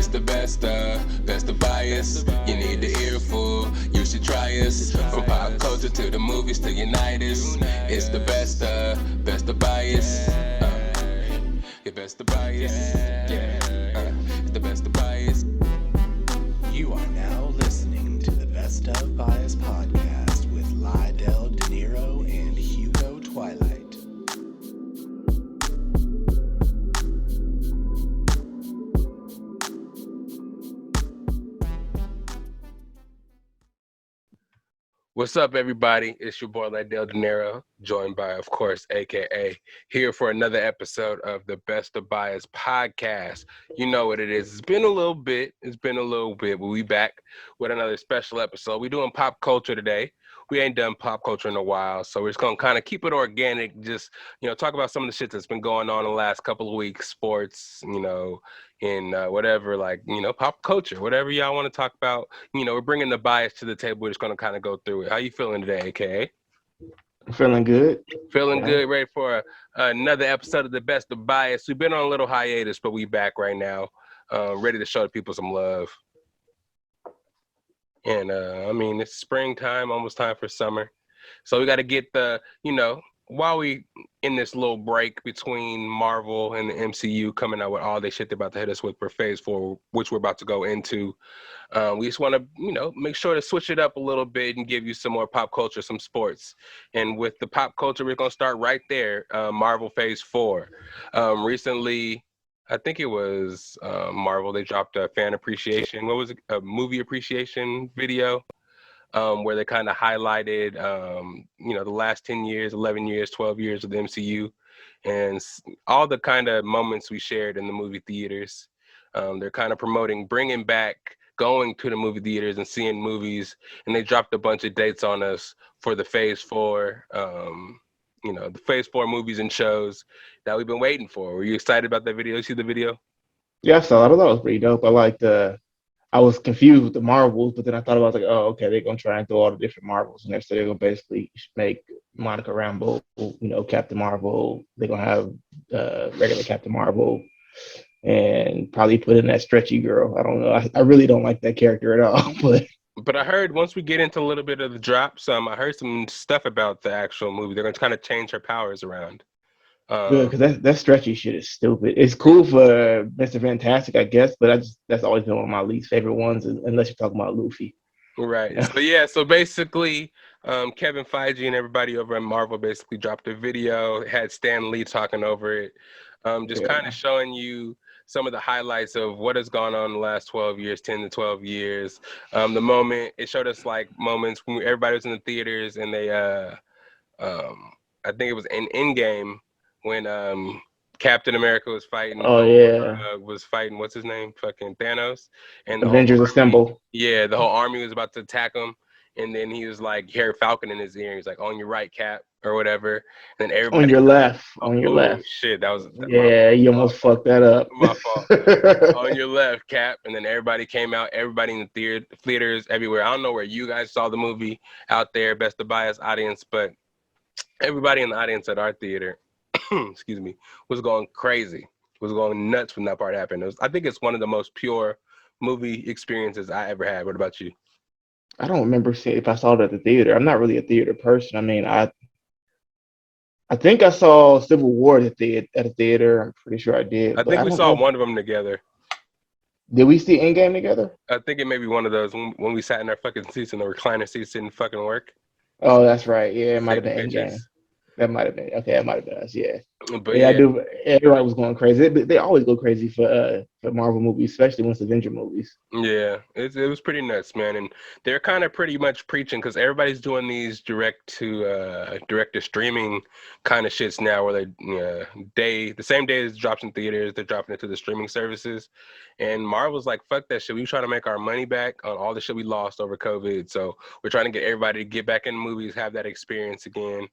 It's the best of bias. You need the earful, you should try us. From pop culture to the movies to Unitas. It's the best of bias. Your best of bias. Yeah, it's the best of bias. You are now listening to the Best of Bias podcast with Lydell, Dinero, and Hugo Twilight. What's up, everybody? It's your boy Lydell Dinero, joined by, of course, AKA, here for another episode of the Best of Bias podcast. You know what it is. It's been a little bit, but we back with another special episode. We're doing pop culture today. We ain't done pop culture in a while, so we're just gonna kind of keep it organic. Just talk about some of the shit that's been going on in the last couple of weeks, sports, in whatever, pop culture, whatever y'all want to talk about. We're bringing the bias to the table. We're just going to kind of go through it. How you feeling today, AKA? Feeling good. Feeling good, ready for another episode of the Best of Bias. We've been on a little hiatus, but we back right now, ready to show the people some love. And, it's springtime, almost time for summer. So we got to get while we in this little break between Marvel and the MCU coming out with all this shit they're about to hit us with for Phase 4, which we're about to go into, we just want to, make sure to switch it up a little bit and give you some more pop culture, some sports. And with the pop culture, we're going to start right there, Marvel Phase 4. Recently, I think it was Marvel, they dropped a fan appreciation, a movie appreciation video. Where they kind of highlighted, the last 10 years, 11 years, 12 years of the MCU and all the kind of moments we shared in the movie theaters. They're kind of promoting bringing back going to the movie theaters and seeing movies, and they dropped a bunch of dates on us for the Phase 4, the Phase 4 movies and shows that we've been waiting for. Were you excited about that video? You see the video? Yeah, I saw it. I thought it was pretty dope. I was confused with the Marvels, but then I thought about okay, they're gonna try and do all the different Marvels, and they're gonna basically make Monica Rambeau, Captain Marvel. They're gonna have regular Captain Marvel, and probably put in that stretchy girl. I don't know. I really don't like that character at all, But I heard once we get into a little bit of the drops, I heard some stuff about the actual movie. They're gonna kind of change her powers around. good, because that stretchy shit is stupid. It's cool for Mr. Fantastic, I guess, but that's always been one of my least favorite ones, unless you're talking about Luffy. Right. So basically, Kevin Feige and everybody over at Marvel basically dropped a video, had Stan Lee talking over it, kind of showing you some of the highlights of what has gone on in the last 12 years, 10 to 12 years. The moment, it showed us like moments when everybody was in the theaters and they, I think it was in Endgame when Captain America was fighting. Was fighting, what's his name? Fucking Thanos. And the Avengers Assemble. Yeah, the whole army was about to attack him. And then he was like, he heard Falcon in his ear. He's like, on your right, Cap, or whatever. And then everybody. On your left. On your left. Shit, that was. Yeah, you almost fucked that up. My fault. On your left, Cap. And then everybody came out. Everybody in the theaters, everywhere. I don't know where you guys saw the movie out there, Best of Bias audience, but everybody in the audience at our theater, excuse me, was going crazy. Was going nuts when that part happened. I think it's one of the most pure movie experiences I ever had. What about you? I don't remember if I saw it at the theater. I'm not really a theater person. I mean, I think I saw Civil War at a theater. I'm pretty sure I did. I think we saw one of them together. Did we see Endgame together? I think it may be one of those when we sat in our fucking seats and the recliner seats didn't fucking work. Oh, that's right. Yeah, it might have been Endgame. That might have been. Okay, that might have been us. Yeah. But yeah, I do. Everybody was going crazy. They always go crazy for Marvel movies, especially when it's Avenger movies. Yeah, it was pretty nuts, man. And they're kind of pretty much preaching because everybody's doing these direct to streaming kind of shits now, where the same day it drops in theaters, they're dropping it to the streaming services. And Marvel's like, fuck that shit. We trying to make our money back on all the shit we lost over COVID. So we're trying to get everybody to get back in movies, have that experience again.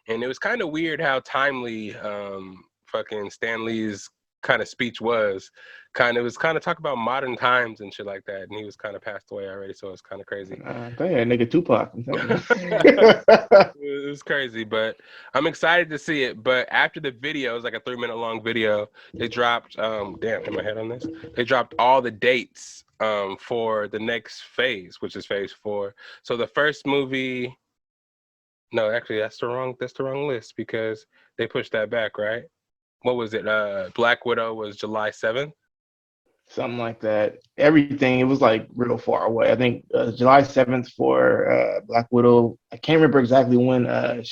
And it was kind of weird how timely fucking Stan Lee's kind of speech was. It was kind of talk about modern times and shit like that. And he was kind of passed away already, so it's kind of crazy. Damn, nigga Tupac. I'm telling It you. was crazy, but I'm excited to see it. But after the video, it was like a 3-minute long video. They dropped, damn, hit my head on this. They dropped all the dates for the next phase, which is phase 4. So the first movie, no, actually, that's the wrong list because they pushed that back, right? What was it? Black Widow was July 7th. Something like that. Everything, it was like real far away. I think July 7th for Black Widow. I can't remember exactly when damn it,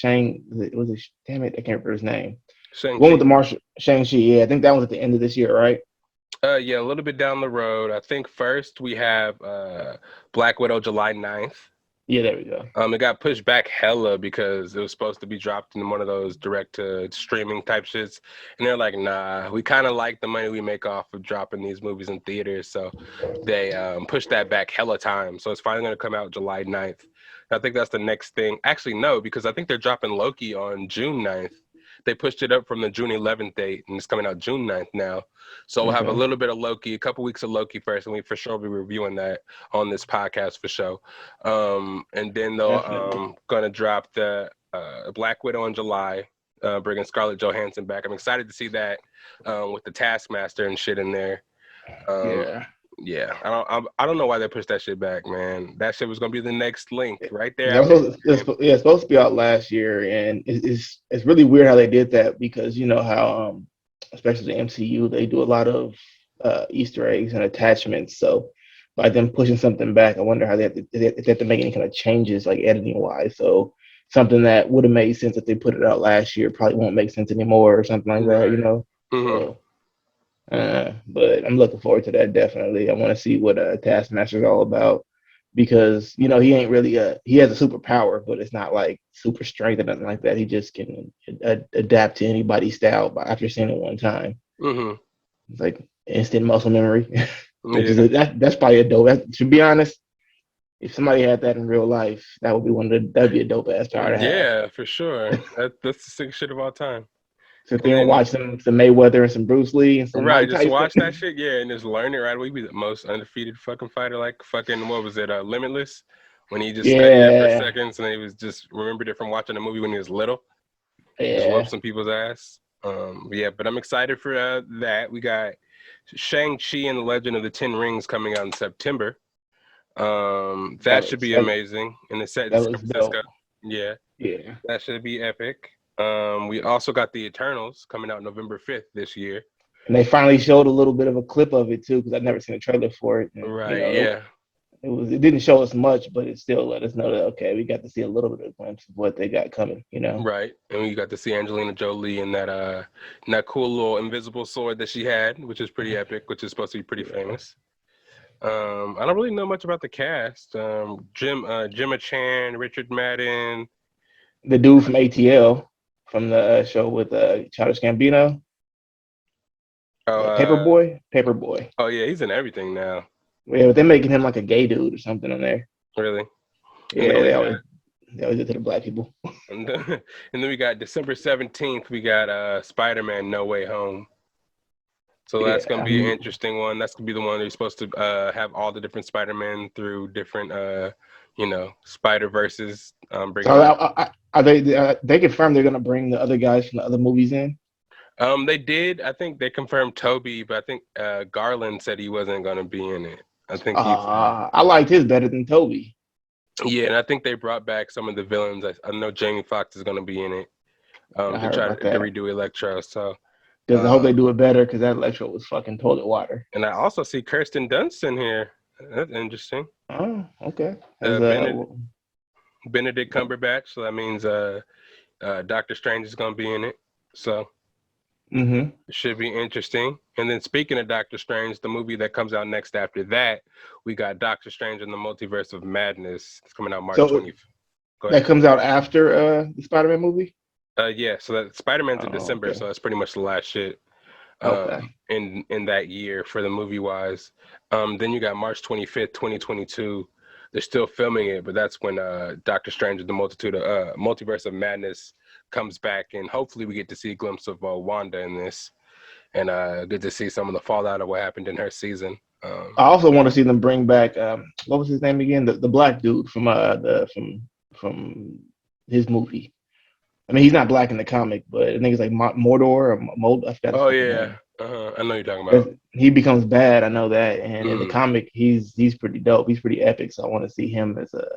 I can't remember his name. One with Shang-Chi. the Marshall, Shang-Chi, yeah, I think that was at the end of this year, right? Yeah, a little bit down the road. I think first we have Black Widow July 9th. Yeah, there we go. It got pushed back hella because it was supposed to be dropped in one of those direct to streaming type shits. And they're like, nah, we kind of like the money we make off of dropping these movies in theaters. So they pushed that back hella time. So it's finally going to come out July 9th. I think that's the next thing. Actually, no, because I think they're dropping Loki on June 9th. They pushed it up from the June 11th date, and it's coming out June 9th now. So we'll have a little bit of Loki, a couple weeks of Loki first, and we for sure will be reviewing that on this podcast for sure. And then they're going to drop the Black Widow in July, bringing Scarlett Johansson back. I'm excited to see that with the Taskmaster and shit in there. Yeah, I don't know why they pushed that shit back, man. That shit was gonna be the next link right there. Yeah, it's supposed to be out last year, and it's really weird how they did that because you know how especially the MCU, they do a lot of Easter eggs and attachments. So by them pushing something back, I wonder how they have to make any kind of changes like editing wise. So something that would have made sense if they put it out last year probably won't make sense anymore or something like that, you know. Mm-hmm. So, but I'm looking forward to that definitely. I want to see what Taskmaster is all about because you know he ain't really he has a superpower, but it's not like super strength or nothing like that. He just can adapt to anybody's style after seeing it one time. Mm-hmm. It's like instant muscle memory, which Yeah. is that's probably a dope. To be honest, if somebody had that in real life, that would be that'd be a dope ass power to have. Yeah, for sure. That's the sick shit of all time. Sit there and watch some Mayweather and some Bruce Lee and some Right, Mike just Tyson. watch that shit, yeah, and just learn it right away. Be the most undefeated fucking fighter, like fucking what was it, Limitless, when he just studied that for seconds and he was just remembered it from watching a movie when he was little. Just whoop some people's ass. Yeah, but I'm excited for that. We got Shang-Chi and the Legend of the Ten Rings coming out in September. That should be amazing. And it's set in San Francisco. Yeah, that should be epic. We also got the Eternals coming out November 5th this year. And they finally showed a little bit of a clip of it too, because I've never seen a trailer for it. And, right. You know, yeah. It didn't show us much, but it still let us know that okay, we got to see a little bit of a glimpse of what they got coming. You know. Right. And we got to see Angelina Jolie in that cool little invisible sword that she had, which is pretty epic, which is supposed to be pretty famous. I don't really know much about the cast. Gemma Chan, Richard Madden, the dude from ATL. From the show with Childish Gambino. Paperboy. Oh, yeah, he's in everything now. Yeah, but they're making him like a gay dude or something on there. Really? Yeah, they always do it to the black people. And then we got December 17th, we got Spider-Man No Way Home. So that's going to be an interesting one. That's going to be the one where you're supposed to have all the different Spider-Man through different, Spider-Verses. Are they confirmed they're going to bring the other guys from the other movies in? They did. I think they confirmed Toby, but I think Garland said he wasn't going to be in it. I think I liked his better than Toby. Yeah, and I think they brought back some of the villains. I know Jamie Foxx is going to be in it. To try to redo Electro. So because I hope they do it better because that Electro was fucking toilet water. And I also see Kirsten Dunst in here. That's interesting. Oh, okay. Benedict Cumberbatch. So that means Doctor Strange is going to be in it. So it should be interesting. And then speaking of Doctor Strange, the movie that comes out next after that, we got Doctor Strange in the Multiverse of Madness. It's coming out March 20th. That comes out after the Spider-Man movie? Yeah, so that Spider-Man's in December, so that's pretty much the last shit in that year for the movie-wise. Then you got March 25th, 2022. They're still filming it, but that's when Doctor Strange and the Multiverse of Madness comes back, and hopefully we get to see a glimpse of Wanda in this. and good to see some of the fallout of what happened in her season. I also want to see them bring back what was his name again? The black dude from from his movie. I mean, he's not black in the comic, but I think it's like Mordor or Mold. I forgot his Oh fucking yeah, name. I know you're talking about. But he becomes bad. I know that, and in the Mm. comic, he's pretty dope. He's pretty epic. So I want to see him as a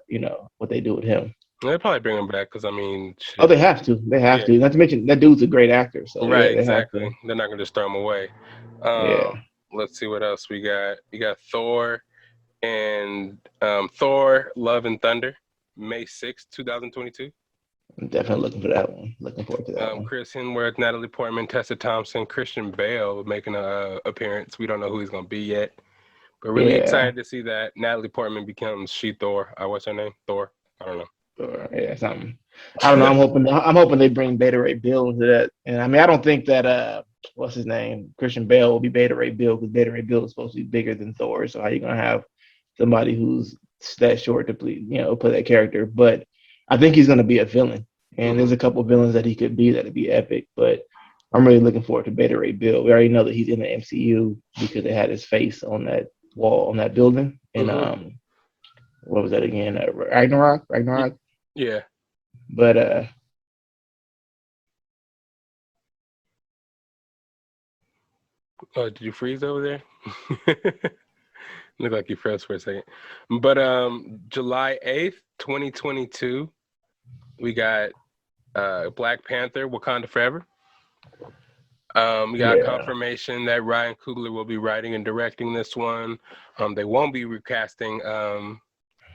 what they do with him. They probably bring him back because I mean, Oh, shit. they have to. They have Yeah, to. Not to mention that dude's a great actor. So right, yeah, they have exactly. to. They're not gonna just throw him away. Yeah, Let's see what else we got. You got Thor and Thor: Love and Thunder, May 6th, 2022. I'm definitely looking for that one. Looking forward to that one. Chris Hemsworth, Natalie Portman, Tessa Thompson, Christian Bale making a appearance. We don't know who he's gonna be yet, but really Yeah, excited to see that Natalie Portman becomes she Thor. What's her name? Thor. I don't or, yeah, something. I don't know. know. I'm hoping they bring Beta Ray Bill into that. And I mean, I don't think that what's his name, Christian Bale will be Beta Ray Bill because Beta Ray Bill is supposed to be bigger than Thor. So how you gonna have somebody who's that short to play, play that character? But I think he's gonna be a villain, and hmm there's a couple of villains that he could be that'd be epic. But I'm really looking forward to Beta Ray Bill. We already know that he's in the MCU because they had his face on that wall on that building. And hmm what was that again? Ragnarok, Ragnarok. Yeah. But Oh, did you freeze over there? Look like you froze for a second. But July 8th, 2022, we got Black Panther, Wakanda Forever. We got yeah, confirmation that Ryan Coogler will be writing and directing this one. They won't be recasting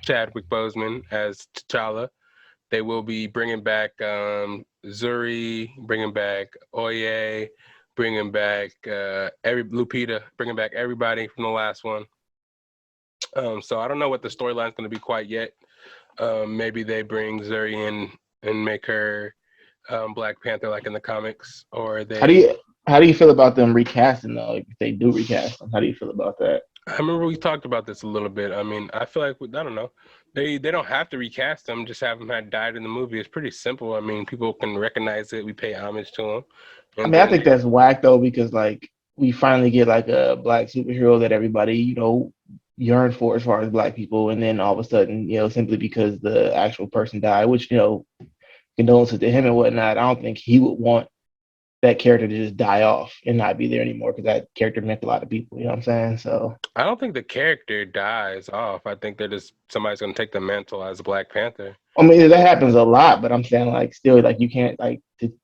Chadwick Boseman as T'Challa. They will be bringing back Zuri, bringing back Oye, bringing back every Lupita, bringing back everybody from the last one. So I don't know what the storyline's going to be quite yet. Maybe they bring Zuri in and make her Black Panther like in the comics, or how do they. you how do you feel about them recasting though? Like, if they do recast them, how do you feel about that? I remember we talked about this a little bit. I mean, I feel like I don't know. They don't have to recast them. Just have them had died in the movie. It's pretty simple. I mean, people can recognize it. We pay homage to them, I and mean, I then think that's whack though because like we finally get like a black superhero that everybody yearned for as far as black people, and then all of a sudden simply because the actual person died, which condolences to him and whatnot. I don't think he would want that character to just die off and not be there anymore because that character meant a lot of people. You know what I'm saying? So I don't think the character dies off. I think they're just somebody's gonna take the mantle as Black Panther. I mean that happens a lot, but I'm saying like still like you can't like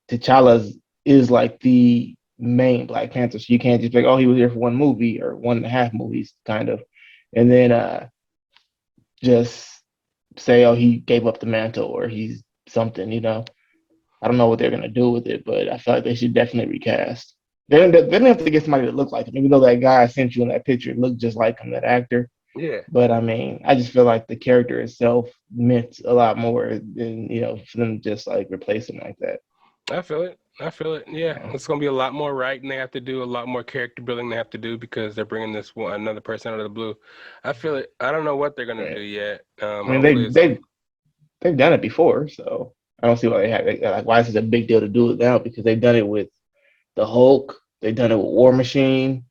T'Challa's is like the main Black Panther, so you can't just be like oh he was here for one movie or one and a half movies kind of, and then just say oh he gave up the mantle or he's something. I don't know what they're gonna do with it, but I feel like they should definitely recast. They don't have to get somebody that look like him, even though that guy I sent you in that picture looked just like him, that actor. Yeah, But I mean, I just feel like the character itself meant a lot more than for them to just like replace him like that. I feel it. I feel it. Yeah, it's gonna be a lot more writing they have to do, a lot more character building they have to do because they're bringing this one another person out of the blue. I feel it. I don't know what they're gonna do Right. yet. I mean, Hopefully, it's gonna. they've done it before, so I don't see why they have like why is it a big deal to do it now because they've done it with the Hulk, they've done it with War Machine.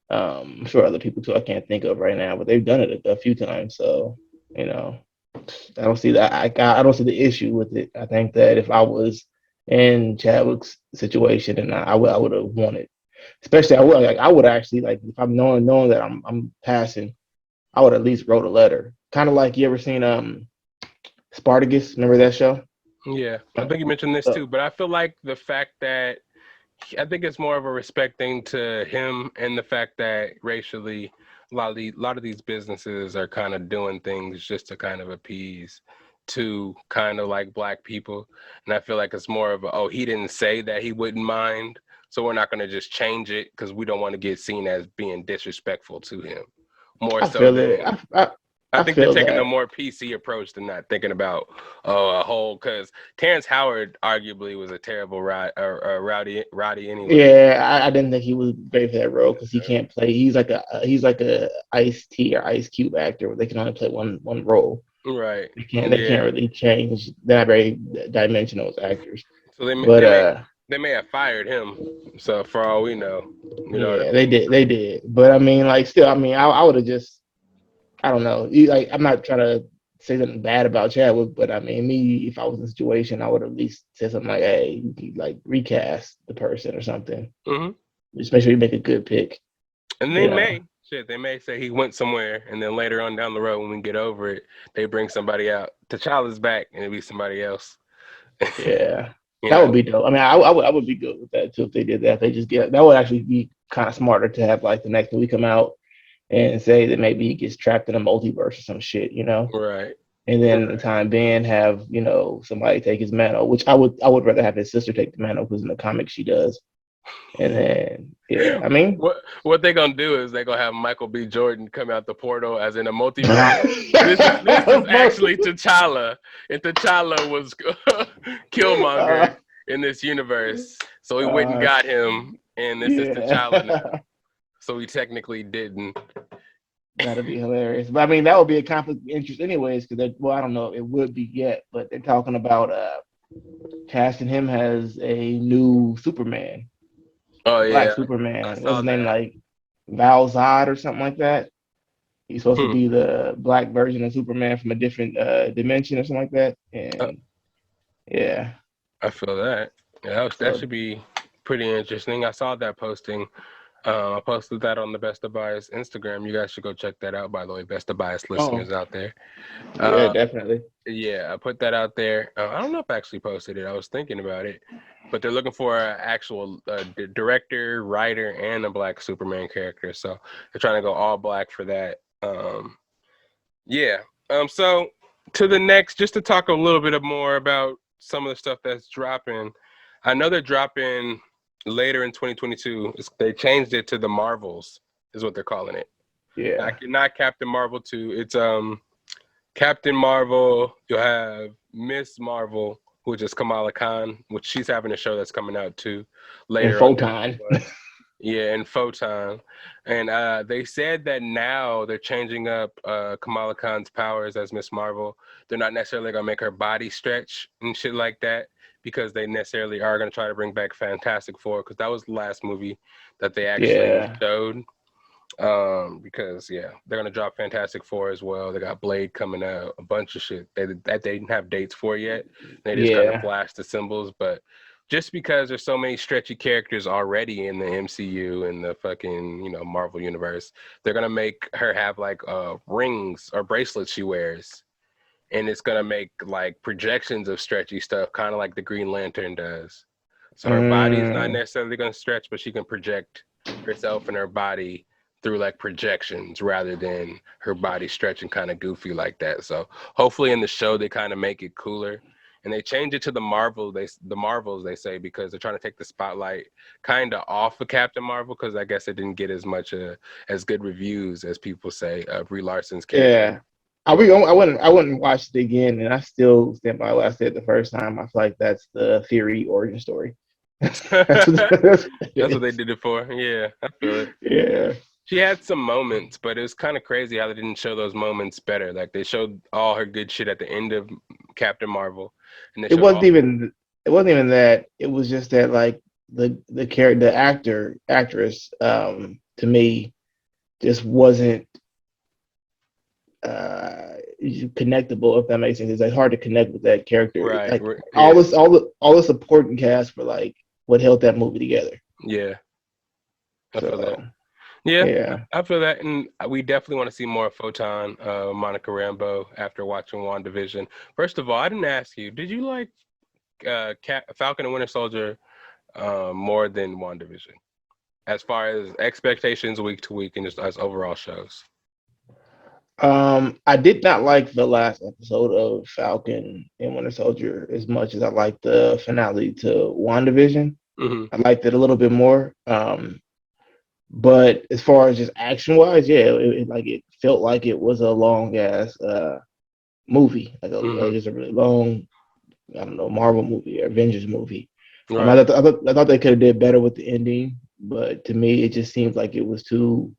I'm sure other people too I can't think of right now, but they've done it a few times. So you know, I don't see that. I don't see the issue with it. I think that if I was in Chadwick's situation and I would have wanted, especially I would actually like if I'm knowing that I'm passing, I would at least wrote a letter. Kind of like you ever seen Spartacus? Remember that show? Yeah, I think you mentioned this So, too, but I feel like the fact that I think it's more of a respect thing to him and the fact that racially a lot of these businesses are kind of doing things just to kind of appease to kind of like black people. And I feel like it's more of a, oh, he didn't say that he wouldn't mind, so we're not going to just change it because we don't want to get seen as being disrespectful to him. More I so feel it. than I I think they're feel taking a that. more PC approach than not thinking about a whole because Terrence Howard arguably was a terrible rowdy anyway. Yeah, I didn't think he was great for that role because he can't play. He's like a Ice T or Ice Cube actor where they can only play one role. Right. They can't Yeah. really change. They're not very dimensional as actors. So they But made They may have fired him. So for all we know, you know what I Yeah, mean? they did. But I mean, like, still, I mean, I would have just, I don't know. Like, I'm not trying to say something bad about Chadwick, but I mean, me, if I was in a situation, I would at least say something like, "Hey, like recast the person or something." Hmm. Just make sure you make a good pick. And You they know? may shit. They may say he went somewhere, and then later on down the road, when we get over it, they bring somebody out. T'Challa's back, and it'll be somebody else. Yeah, You that know. would be dope. I mean, I would be good with that too if they did that. If they just get that would actually be kind of smarter to have like the next movie come out and say that maybe he gets trapped in a multiverse or some shit, you know. Right. And then in the Right. time being, have somebody take his mantle, which I would rather have his sister take the mantle because in the comics she does. And then yeah, I mean, What they gonna do is they gonna have Michael B. Jordan come out the portal as in a multiverse. This is actually T'Challa, and T'Challa was Killmonger uh, in this universe. So we went and uh, got him, and this is T'Challa now. yeah. So we technically didn't. That'd be hilarious. But I mean, that would be a conflict of interest, anyways, because well, I don't know, it would be yet, but they're talking about casting him as a new Superman, Oh Black yeah, I Superman. What's saw his name, that. like Val Zod or something like that? He's supposed to Hmm. be the black version of Superman from a different dimension or something like that. Uh, And yeah, I feel that. Yeah, that so should be pretty interesting. I saw that posting. I posted that on the Best of Bias Instagram. You guys should go check that out, by the way, Best of Bias oh listeners out there. yeah, Uh, definitely. yeah, I put that out there. I don't know if I actually posted it. I was thinking about it, but they're looking for an actual director, writer, and a black Superman character. So they're trying to go all black for that. Yeah. So to the next, just to talk a little bit more about some of the stuff that's dropping. I know they're dropping later in 2022. They changed it to the Marvels, is what they're calling it. Yeah. Not Captain Marvel 2. It's Captain Marvel. You'll have Miss Marvel, which is Kamala Khan, which she's having a show that's coming out too And later on this Photon. month. Yeah, and Photon. And they said that now they're changing up Kamala Khan's powers as Miss Marvel. They're not necessarily going to make her body stretch and shit like that because they necessarily are going to try to bring back Fantastic Four because that was the last movie that they actually Yeah. showed. Because yeah, they're gonna drop Fantastic Four as well. They got Blade coming out, a bunch of shit that they didn't have dates for yet. They just kind of Yeah. flashed the symbols, but just because there's so many stretchy characters already in the MCU and the fucking Marvel universe, they're gonna make her have like rings or bracelets she wears, and it's gonna make like projections of stretchy stuff, kind of like the Green Lantern does. So her body's not Mm, necessarily gonna stretch, but she can project herself and her body through like projections rather than her body stretching kind of goofy like that. So hopefully in the show they kind of make it cooler. And they change it to the Marvels they say because they're trying to take the spotlight kind of off of Captain Marvel because I guess it didn't get as much as good reviews as people say of Brie Larson's character. yeah. I wouldn't watch it again, and I still stand by what I said the first time. I feel like that's the Fury origin story. That's what, that's what That's it what they is. did it for. Yeah, I feel it. Yeah. She had some moments, but it was kind of crazy how they didn't show those moments better. Like they showed all her good shit at the end of Captain Marvel, and they It showed wasn't all. even it wasn't even that. It was just that like the character the actress to me just wasn't uh connectable, if that makes sense. It's like hard to connect with that character. Right, Like yeah, all the supporting cast for like what held that movie together. yeah. I feel that. So Yeah, yeah. I feel that, and we definitely want to see more of Photon, Monica Rambeau after watching WandaVision. First of all, I didn't ask you, did you like Falcon and Winter Soldier more than WandaVision, as far as expectations week to week and just as overall shows? I did not like the last episode of Falcon and Winter Soldier as much as I liked the finale to WandaVision. Hmm. I liked it a little bit more. But as far as just action wise, yeah, it felt like it was a long ass movie, like Hmm. just a really long, I don't know, Marvel movie or Avengers movie. Right. I thought they could have did better with the ending, but to me, it just seems like it was too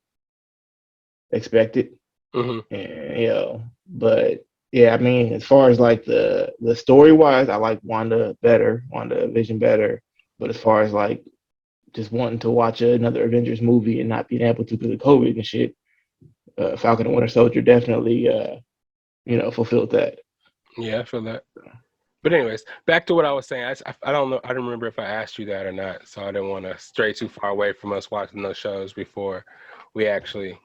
expected. Hmm. And but yeah, I mean, as far as like the story wise, I like Wanda Vision better. But as far as like just wanting to watch another Avengers movie and not being able to because of COVID and shit, Falcon and Winter Soldier definitely, fulfilled that. Yeah, I feel that. But anyways, back to what I was saying. I don't know. I don't remember if I asked you that or not. So I didn't want to stray too far away from us watching those shows before we actually,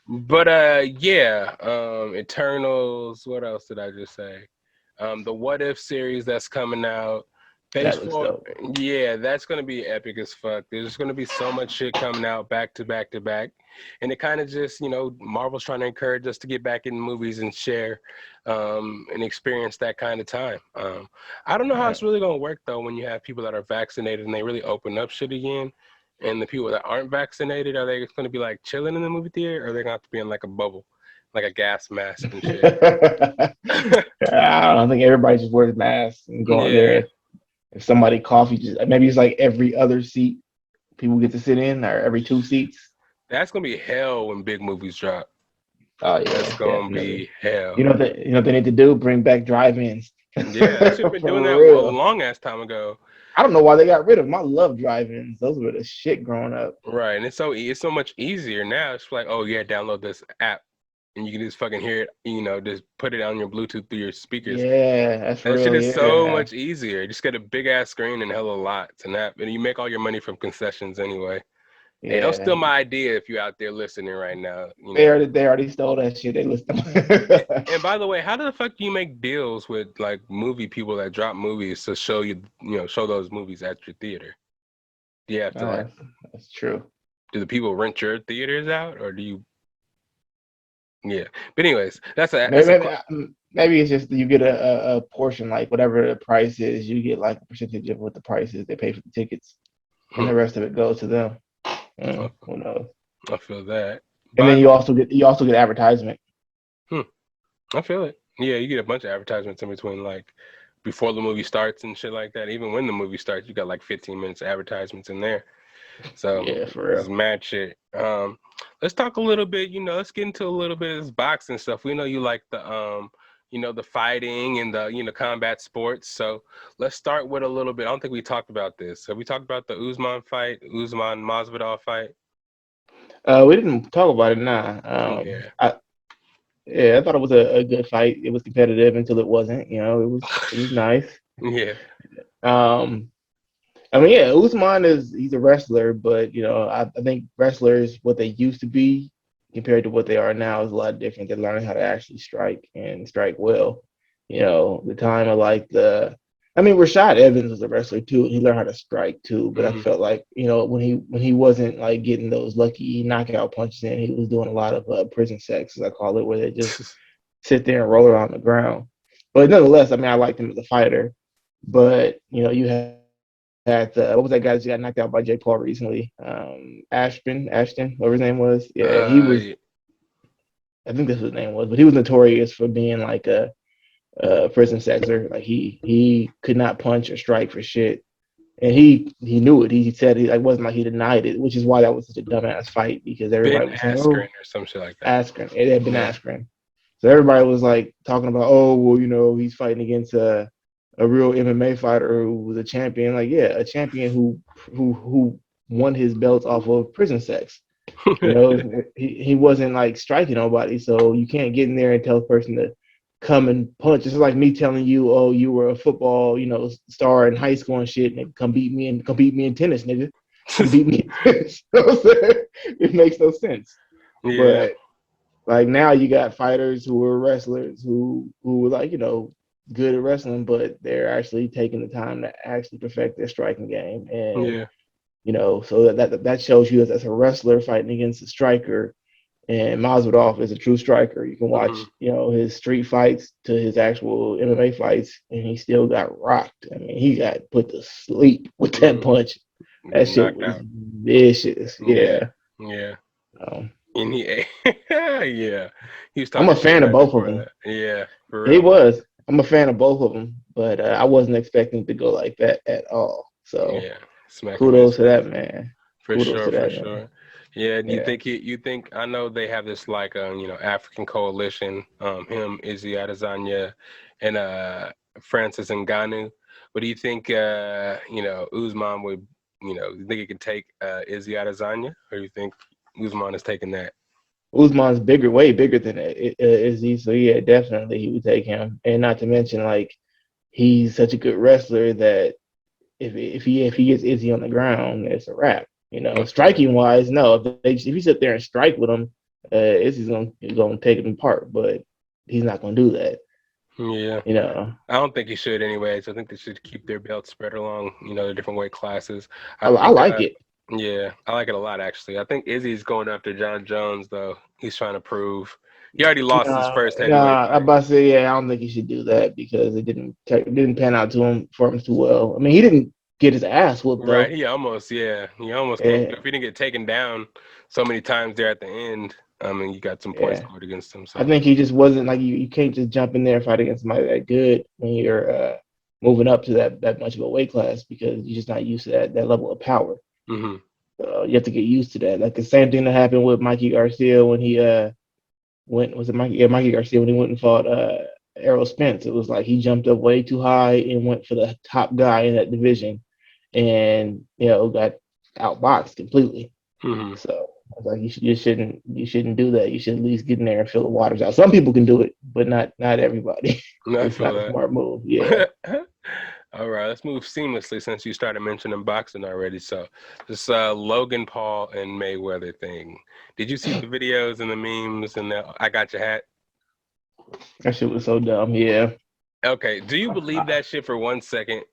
But yeah, Eternals. What else did I just say? The What If series that's coming out. Phase That looks four, dope. yeah, that's gonna be epic as fuck. There's gonna be so much shit coming out back to back to back, and it kind of just, Marvel's trying to encourage us to get back in movies and share, and experience that kind of time. I don't know how Right. it's really gonna work though when you have people that are vaccinated and they really open up shit again, and the people that aren't vaccinated, are they going to be like chilling in the movie theater, or are they going to have to be in like a bubble, like a gas mask and shit? I don't think everybody just wears masks and go out Yeah, there. If somebody cough, you just maybe it's like every other seat people get to sit in, or every two seats. that's going to be hell when big movies drop. Oh That's yeah, going to definitely. be hell. You know what they need to do? Bring back drive-ins. Yeah, they should have been doing For that a real. long ass time ago. I don't know why they got rid of them. I love drive-ins. Those were the shit growing up. Right, and it's so much easier now. It's like, oh yeah, download this app, and you can just fucking hear it. Just put it on your Bluetooth through your speakers. Yeah, that's That shit real. is so Yeah, much easier. Just get a big ass screen and hella lots, and you make all your money from concessions anyway. Hey, don't steal yeah. my idea if you're out there listening right now. They already stole that shit. They list them. And by the way, how the fuck do you make deals with like movie people that drop movies to show you, show those movies at your theater? Do you have to like, Uh, that's true. do the people rent your theaters out, or do you? Yeah. But anyways, that's a Maybe it's just you get a portion, like whatever the price is, you get like a percentage of what the price is. They pay for the tickets, and hmm, the rest of it goes to them. I Who knows? I feel that. And By then the you also get advertisement. hmm, I feel it. Yeah, you get a bunch of advertisements in between, like before the movie starts and shit like that. Even when the movie starts, you got like 15 minutes of advertisements in there. So Yeah, for it's real. mad shit. Let's talk a little bit. Let's get into a little bit of this boxing stuff. We know you like the fighting and the combat sports. So let's start with a little bit. I don't think we talked about this. Have we talked about the Usman fight, Usman Masvidal fight? We didn't talk about it now. Yeah. I thought it was a good fight. It was competitive until it wasn't. It was nice. Yeah. Um, I mean, yeah, Usman he's a wrestler, but I think wrestlers what they used to be compared to what they are now is a lot different. They're learning how to actually strike and strike well. The time of like I mean, Rashad Evans was a wrestler too, and he learned how to strike too. But I Hmm. felt like when he wasn't like getting those lucky knockout punches in, he was doing a lot of prison sex, as I call it, where they just sit there and roll around on the ground. But nonetheless, I mean, I liked him as a fighter. But you had what was that guy that got knocked out by Jake Paul recently? Ashton, whatever his name was. Yeah, he was. Yeah. I think that's what his name was, but he was notorious for being like a prison sexer. Like he could not punch or strike for shit, and he knew it. He said it. Like wasn't like he denied it, which is why that was such a dumbass fight because everybody Ben was saying, Askren "Oh, or some shit like that. Askren." It had been Yeah. Askren, so everybody was like talking about, "Oh, well, he's fighting against a real MMA fighter who was a champion." Like, yeah, a champion who won his belts off of prison sex. He wasn't like striking nobody, so you can't get in there and tell a person to come and punch. It's like me telling you, "Oh, you were a football, star in high school and shit, and come beat me in tennis, nigga. Come beat me in tennis." It makes no sense. Yeah. But like now you got fighters who are wrestlers who were like, good at wrestling, but they're actually taking the time to actually perfect their striking game. And, Yeah. so that shows you as a wrestler fighting against a striker. And Masvidal is a true striker. You can Hmm. watch, his street fights to his actual MMA fights, and he still got rocked. I mean, he got put to sleep with that Hmm. punch. That shit Knocked was out. vicious. Yeah. Yeah. Yeah. Um, And yeah, he was I'm talking a shit fan of about you both of before them. that. Yeah, for He real. was. I'm a fan of both of them, but I wasn't expecting to go like that at all. So Yeah, smack him in his kudos to that face. man. For Kudos sure, to for that man. sure. Yeah, Yeah. you think I know they have this like African coalition, him, Izzy Adesanya, and Francis Ngannou. But do you think Usman would, you think he could take Izzy Adesanya, or you think Usman is taking that? Usman's bigger, way bigger than Izzy. So yeah, definitely he would take him. And not to mention, like, he's such a good wrestler that if he gets Izzy on the ground, it's a wrap. Yeah. Striking wise, no. If you sit there and strike with him, Izzy's gonna take him apart. But he's not gonna do that. Yeah. You know, I don't think he should anyways. I think they should keep their belts spread along, the different weight classes. I I think like it. yeah, I like it a lot actually. I think Izzy's going after John Jones though. He's trying to prove he already lost his first heavyweight I'm fight. about to say, yeah, I don't think he should do that because it didn't pan out for him too well. I mean, he didn't get his ass whooped Right. though. He almost came Yeah, through. If he didn't get taken down so many times there at the end, I mean, you got some points yeah. scored against him. I So think he just wasn't like you. You can't just jump in there and fight against somebody that good when you're moving up to that much of a weight class because you're just not used to that level of power. hmm You have to get used to that. Like the same thing that happened with Mikey Garcia when he went was it Mikey? Yeah, Mikey Garcia when he went and fought Errol Spence. It was like he jumped up way too high and went for the top guy in that division, and got outboxed completely. hmm So I was like, you shouldn't do that. You should at least get in there and feel the waters out. Some people can do it, but not everybody. I It's feel not a smart move. Yeah. that. All right, let's move seamlessly since you started mentioning boxing already. So, this Logan Paul and Mayweather thing. Did you see the videos and the memes and the I got your hat? That shit was so dumb. Yeah. Okay, do you believe that shit for 1 second?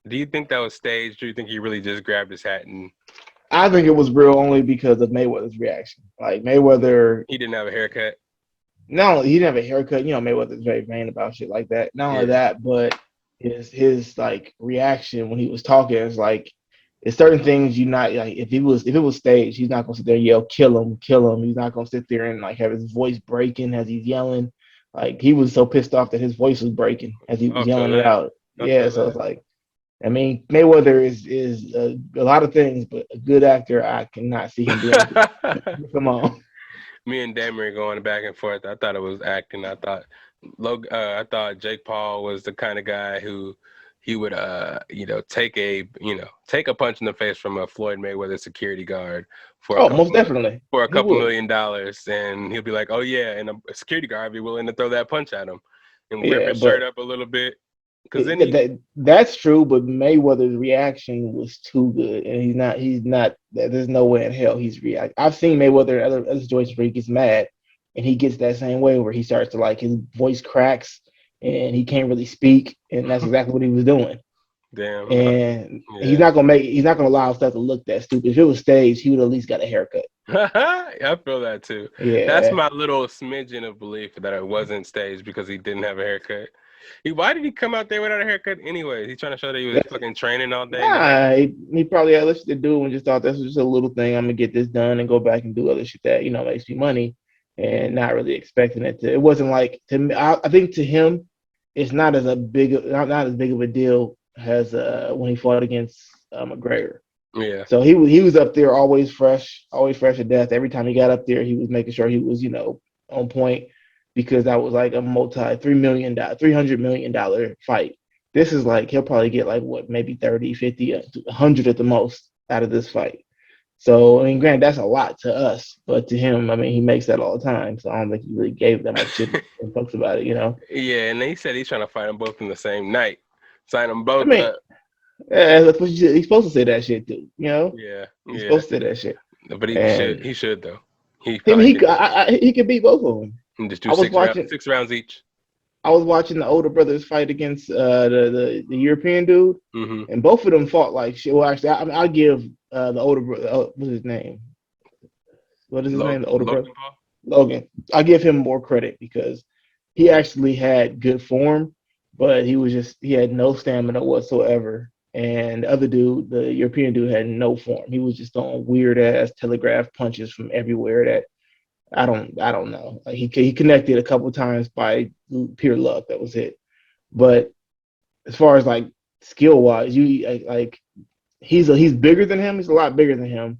Do you think that was staged, or do you think he really just grabbed his hat and I think it was real only because of Mayweather's reaction. Like Mayweather, he didn't have a haircut? not only he didn't have a haircut, Mayweather's very vain about shit like that. Not only Yeah. that, but his like reaction when he was talking is like it's certain things you not like if it was staged, he's not gonna sit there and yell, kill him, kill him. He's not gonna sit there and like have his voice breaking as he's yelling. Like he was so pissed off that his voice was breaking as he was I feel yelling it that. out. I Yeah, feel so it's like I mean Mayweather is a lot of things, but a good actor. I cannot see him doing anything. that. Come on. Me and Damon are going back and forth. I thought it was acting. I thought Jake Paul was the kind of guy who he would take a punch in the face from a Floyd Mayweather security guard for a Oh, couple most definitely. for a He couple would. $1 million, and he'll be like, "Oh yeah," and a security guard be willing to throw that punch at him and rip Yeah, his shirt but up a little bit, because then he that's true, but Mayweather's reaction was too good, and he's not. There's no way in hell he's react. I've seen Mayweather in other situations where he gets mad, and he gets that same way where he starts to like his voice cracks and he can't really speak, and that's exactly what he was doing. damn, And yeah. he's not gonna allow himself to look that stupid. If it was staged, he would at least got a haircut. I feel that too. That's Yeah, my little smidgen of belief that it wasn't staged because he didn't have a haircut. Why did he come out there without a haircut anyway? He's trying to show that he was that's fucking training all day. Nobody. Nah, he probably had less to do and just thought this was just a little thing. I'm gonna get this done and go back and do other shit that makes me money, and not really expecting it to. It wasn't like to me. I think to him, it's not as big of a deal as when he fought against McGregor. Yeah. So he was up there always fresh to death. Every time he got up there, he was making sure he was on point because that was like a multi $300 million fight. This is like he'll probably get like what maybe 30, 50, 100 at the most out of this fight. So I mean, granted, that's a lot to us, but to him, I mean, he makes that all the time. So I don't think he really gave that much shit and fucks about it. Yeah, and he said he's trying to fight them both in the same night. Sign them I both mean, up. that's what he's supposed to say that shit too. Yeah, He's yeah. supposed to say that shit. But he should And he should though. He him, probably he could could- he could beat both of them. just do I was watching. 6 rounds each. I was watching the older brothers fight against the European dude, Mm-hmm. and both of them fought like shit. Well, actually, I'll give the older brother. What's his name? What is his name? The older brother, Logan Paul. Logan. I give him more credit because he actually had good form, but he had no stamina whatsoever. And the other dude, the European dude, had no form. He was just throwing weird ass telegraph punches from everywhere that I don't know. Like he connected a couple times by pure luck. That was it. But as far as like skill wise, like he's bigger than him. He's a lot bigger than him.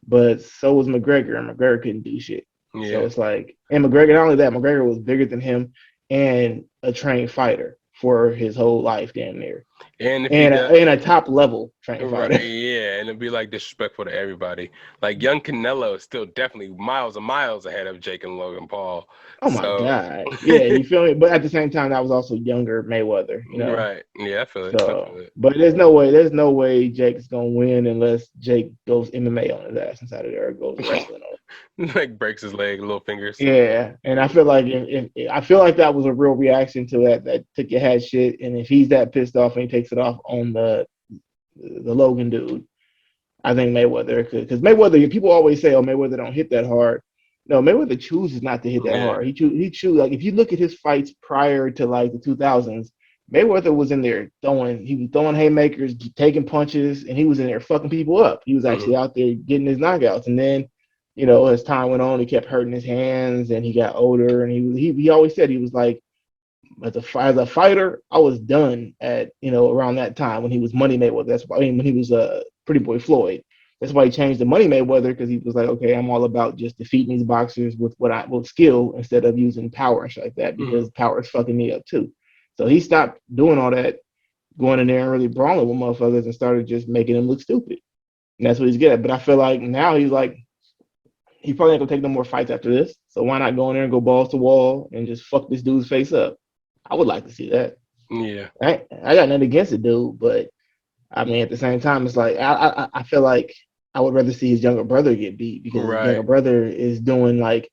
But so was McGregor, and McGregor couldn't do shit. So Yeah. it's like, and McGregor, not only that, McGregor was bigger than him and a trained fighter. for his whole life, damn near, And if he and does, a top level trained right, fighter. yeah, and it'd be like disrespectful to everybody. Like young Canelo is still definitely miles and miles ahead of Jake and Logan Paul. Oh my So, god, yeah, you feel me? But at the same time, that was also younger Mayweather, you know. right, yeah, I feel it. I feel So, it. but there's no way Jake's gonna win unless Jake goes MMA on his ass inside of there, or goes wrestling on. Like breaks his leg, little fingers. Yeah, and I feel like if I feel like that was a real reaction to that took your head shit, and if he's that pissed off and he takes it off on the Logan dude, I think Mayweather could, because Mayweather, people always say, oh, Mayweather don't hit that hard. No, Mayweather chooses not to hit that Yeah. hard. He choose like if you look at his fights prior to like the 2000s, Mayweather was in there he was throwing haymakers, taking punches, and he was in there fucking people up. He was Hmm. actually out there getting his knockouts, and then as time went on, he kept hurting his hands, and he got older, and he always said he was like as a fighter, I was done at around that time when he was Money Mayweather. That's why when he was Pretty Boy Floyd. That's why he changed to Money Mayweather because he was like, okay, I'm all about just defeating these boxers with skill instead of using power and shit like that Hmm. because power is fucking me up too. So he stopped doing all that, going in there and really brawling with motherfuckers and started just making them look stupid. And that's what he's good at. But I feel like now he's like, he probably ain't gonna take no more fights after this. So why not go in there and go balls to wall and just fuck this dude's face up? I would like to see that. Yeah. I got nothing against the dude, but I mean, at the same time, it's like I feel like I would rather see his younger brother get beat because his younger Right. brother is doing like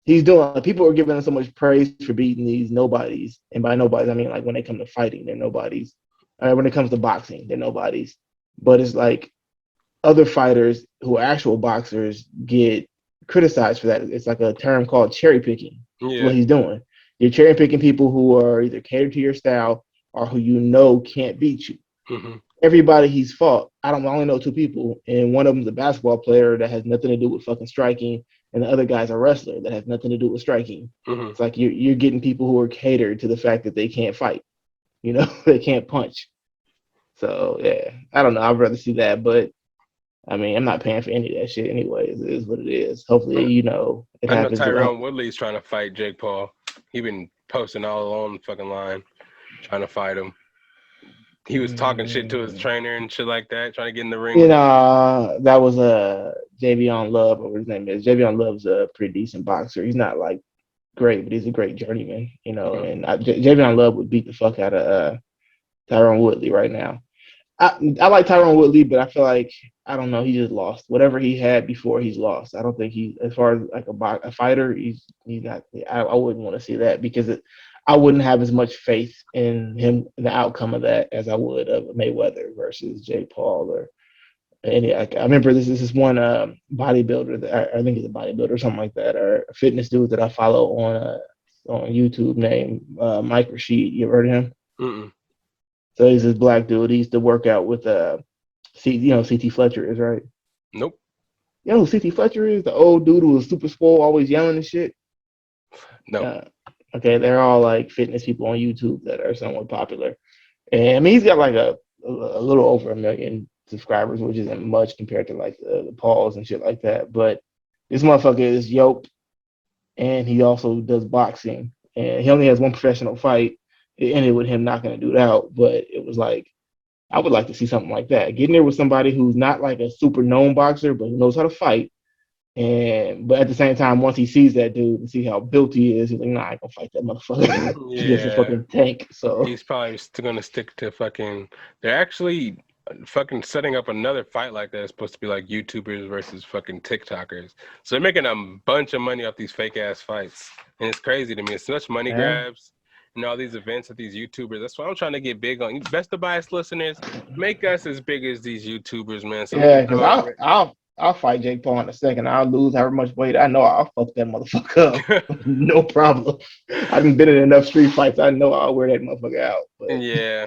people are giving him so much praise for beating these nobodies, and by nobodies I mean like when they come to fighting, they're nobodies. When it comes to boxing, they're nobodies. But it's like other fighters who are actual boxers get criticized for that. It's like a term called cherry picking. That's what Yeah. he's doing. You're cherry picking people who are either catered to your style or who can't beat you. Hmm. Everybody he's fought, I only know two people, and one of them's a basketball player that has nothing to do with fucking striking, and the other guy's a wrestler that has nothing to do with striking. Hmm. It's like you're getting people who are catered to the fact that they can't fight, they can't punch. So yeah, I don't know. I'd rather see that, but I mean, I'm not paying for any of that shit anyways. It is what it is. Hopefully, it I know happens. Tyrone Woodley's trying to fight Jake Paul. He been posting all along the fucking line, trying to fight him. He was talking shit to his trainer and shit like that, trying to get in the ring with him. That was a Javion Love, or what his name is. Javion Love's a pretty decent boxer. He's not like great, but he's a great journeyman. Mhm. And Javion Love would beat the fuck out of Tyrone Woodley right now. I like Tyrone Woodley, but I feel like I don't know. He just lost whatever he had before. He's lost. I don't think as far as like a fighter, he's not. I wouldn't want to see that because I wouldn't have as much faith in him in the outcome of that as I would of Mayweather versus Jake Paul or any. I remember this one bodybuilder that I think he's a bodybuilder or something like that, or a fitness dude that I follow on YouTube named Mike Rashid. You ever heard of him? Mm-mm. So he's this black dude. He used to work out with CT Fletcher is, right? Nope. You know who CT Fletcher is? The old dude who was super swole, always yelling and shit. No. Okay, they're all like fitness people on YouTube that are somewhat popular. And I mean, he's got like a little over 1 million subscribers, which isn't much compared to like the Pauls and shit like that. But this motherfucker is yoked, and he also does boxing. And he only has one professional fight. It ended with him knocking a dude out, but it was like I would like to see something like that. Getting there with somebody who's not like a super known boxer, but who knows how to fight. But at the same time, once he sees that dude and see how built he is, he's like, nah, I ain't gonna fight that motherfucker. He's just a Yeah. fucking tank. So He's probably still gonna stick to fucking. They're actually fucking setting up another fight like that. It's supposed to be like YouTubers versus fucking TikTokers. So they're making a bunch of money off these fake ass fights, and it's crazy to me. It's such money yeah. grabs and all these events with these YouTubers. That's why I'm trying to get big on. Best of Bias listeners, make us as big as these YouTubers, man. So we can Yeah, because come over. I'll fight Jake Paul in a second. I'll lose however much weight. I know I'll fuck that motherfucker up. No problem. I've been in enough street fights. I know I'll wear that motherfucker out. But Yeah,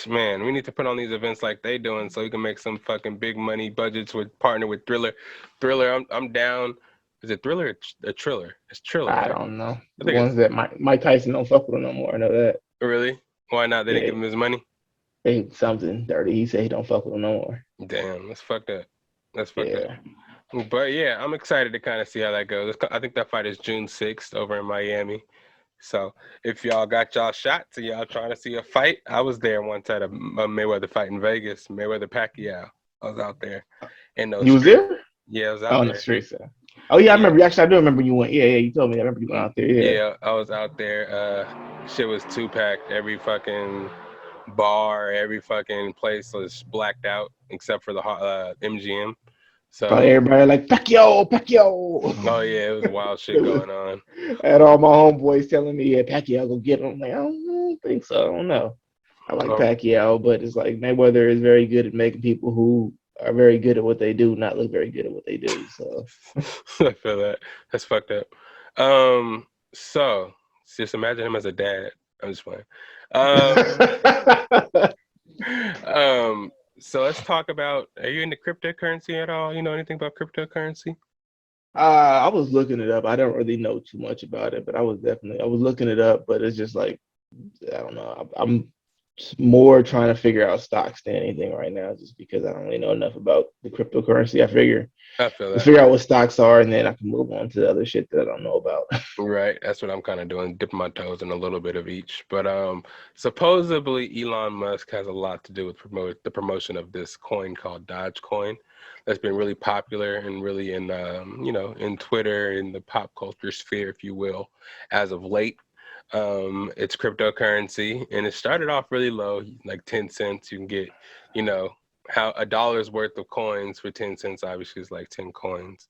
man, we need to put on these events like they doing so we can make some fucking big money budgets with partner with Thriller. Thriller, I'm down. Is it Thriller or Triller? It's Triller, I right? don't know. I The think it's ones that Mike Tyson don't fuck with him no more. I know that. really. Why not? They didn't Yeah, give him his money. something dirty. He said he don't fuck with him no more. Damn, that's fucked up. That's fucked up. Yeah. But yeah, I'm excited to kind of see how that goes. I think that fight is June 6th over in Miami. So if y'all got y'all shots and y'all trying to see a fight, I was there once at a Mayweather fight in Vegas, Mayweather Pacquiao. I was out there in those You was streets. there? Yeah, I was Oh, out in the there. streets. Yeah. Oh yeah, I Yeah, remember. Actually, I do remember you went. Yeah, yeah. You told me. I remember you went out there. Yeah. yeah, I was out there. Shit was two packed. Every fucking bar, every fucking place was blacked out except for the MGM. Probably So, everybody like Pacquiao, Pacquiao. oh yeah, it was wild shit going on. I had all my homeboys telling me, "Yeah, Pacquiao, go get him." I'm like, I don't think so. I don't know. I like Um, Pacquiao, but it's like Mayweather is very good at making people who are very good at what they do not look very good at what they do. So I feel that. That's fucked up. Um, so just imagine him as a dad. I'm just playing. Um, so let's talk about. Are you into cryptocurrency at all? You know anything about cryptocurrency? I was looking it up. I don't really know too much about it, but I was looking it up. But it's just like I don't know. I'm more trying to figure out stocks than anything right now, just because I don't really know enough about the cryptocurrency. I figure I feel let's that. figure out what stocks are, and then I can move on to the other shit that I don't know about. Right. That's what I'm kind of doing, dipping my toes in a little bit of each. But supposedly Elon Musk has a lot to do with the promotion of this coin called Doge coin that's been really popular and really in in Twitter, in the pop culture sphere, if you will, as of late. It's cryptocurrency and it started off really low, like 10 cents. You can get, you know, how a dollar's worth of coins for 10 cents obviously is like 10 coins,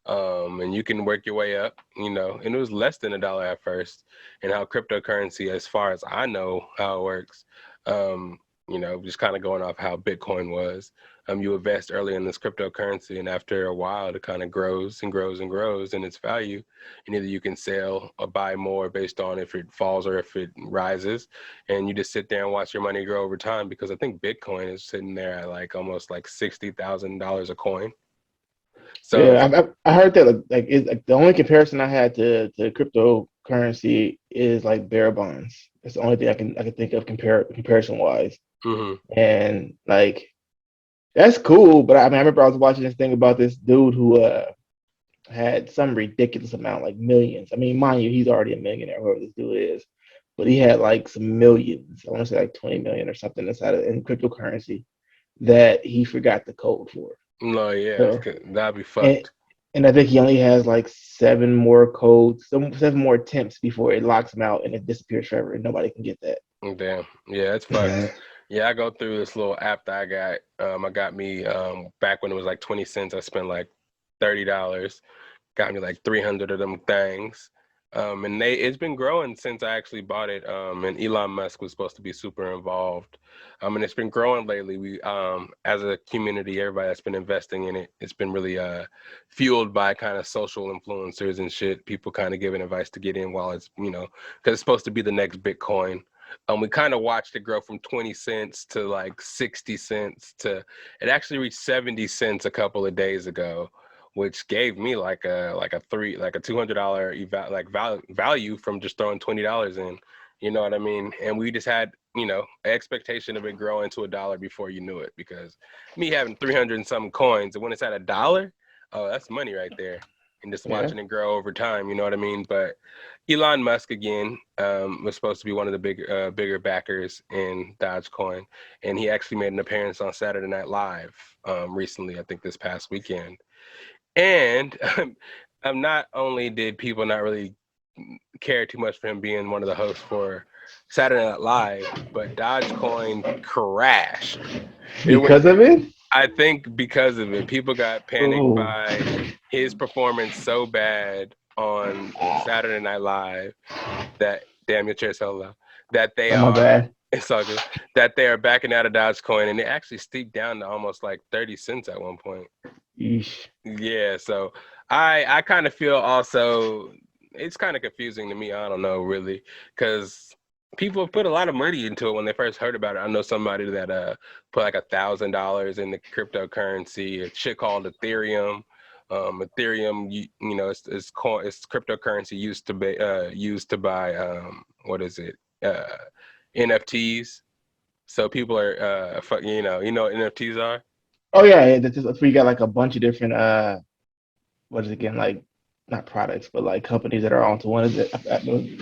and you can work your way up, and it was less than a dollar at first. And how cryptocurrency, as far as I know how it works, just kind of going off how Bitcoin was, you invest early in this cryptocurrency, and after a while, it kind of grows and grows and grows in its value. And either you can sell or buy more based on if it falls or if it rises, and you just sit there and watch your money grow over time. Because I think Bitcoin is sitting there at like almost like $60,000 a coin. So Yeah, I heard that like the only comparison I had to cryptocurrency is like bear bonds. That's the only thing I can think of comparison wise. mhm. And like that's cool, but I mean I remember I was watching this thing about this dude who had some ridiculous amount, like millions. I mean, mind you, he's already a millionaire, whoever this dude is, but he had like some millions. I want to say like 20 million or something inside of in cryptocurrency that he forgot the code for. No, yeah, So that'd be and fucked. and I think he only has like seven more codes, seven more attempts before it locks him out and it disappears forever and nobody can get that. Damn. Yeah, it's fucked. Yeah, I go through this little app that I got. I got me back when it was like 20 cents. I spent like $30. Got me like 300 of them things. And it's been growing since I actually bought it. And Elon Musk was supposed to be super involved. And it's been growing lately. We, as a community, everybody that's been investing in it, it's been really fueled by kind of social influencers and shit. People kind of giving advice to get in while it's, because it's supposed to be the next Bitcoin. We kind of watched it grow from 20 cents to like 60 cents to it actually reached 70 cents a couple of days ago, which gave me like a $200 value from just throwing $20 in. You know what I mean? And we just had, an expectation of it growing to a dollar before you knew it, because me having 300 and some coins, and when it's at a dollar, oh, that's money right there. And just Yeah. watching it grow over time, you know what I mean? But Elon Musk again was supposed to be one of the bigger backers in Dogecoin, and he actually made an appearance on Saturday Night Live recently. I think this past weekend. And not only did people not really care too much for him being one of the hosts for Saturday Night Live, but Dogecoin crashed. It went. Because of it? I think because of it, people got panicked Oh, by his performance so bad on Saturday Night Live that damn your chair so loud that they oh my are. bad. It's all good. That they are backing out of Dogecoin, and it actually steeped down to almost like 30 cents at one point. Yeesh. Yeah, so I kind of feel also it's kind of confusing to me. I don't know really, because people put a lot of money into it when they first heard about it. I know somebody that put like $1,000 in the cryptocurrency, a shit called Ethereum. Ethereum, it's cryptocurrency used to buy what is it, NFTs. So people are what NFTs are. Oh yeah, yeah, that's where you got like a bunch of different what is it again? Like not products, but like companies that are onto one of the.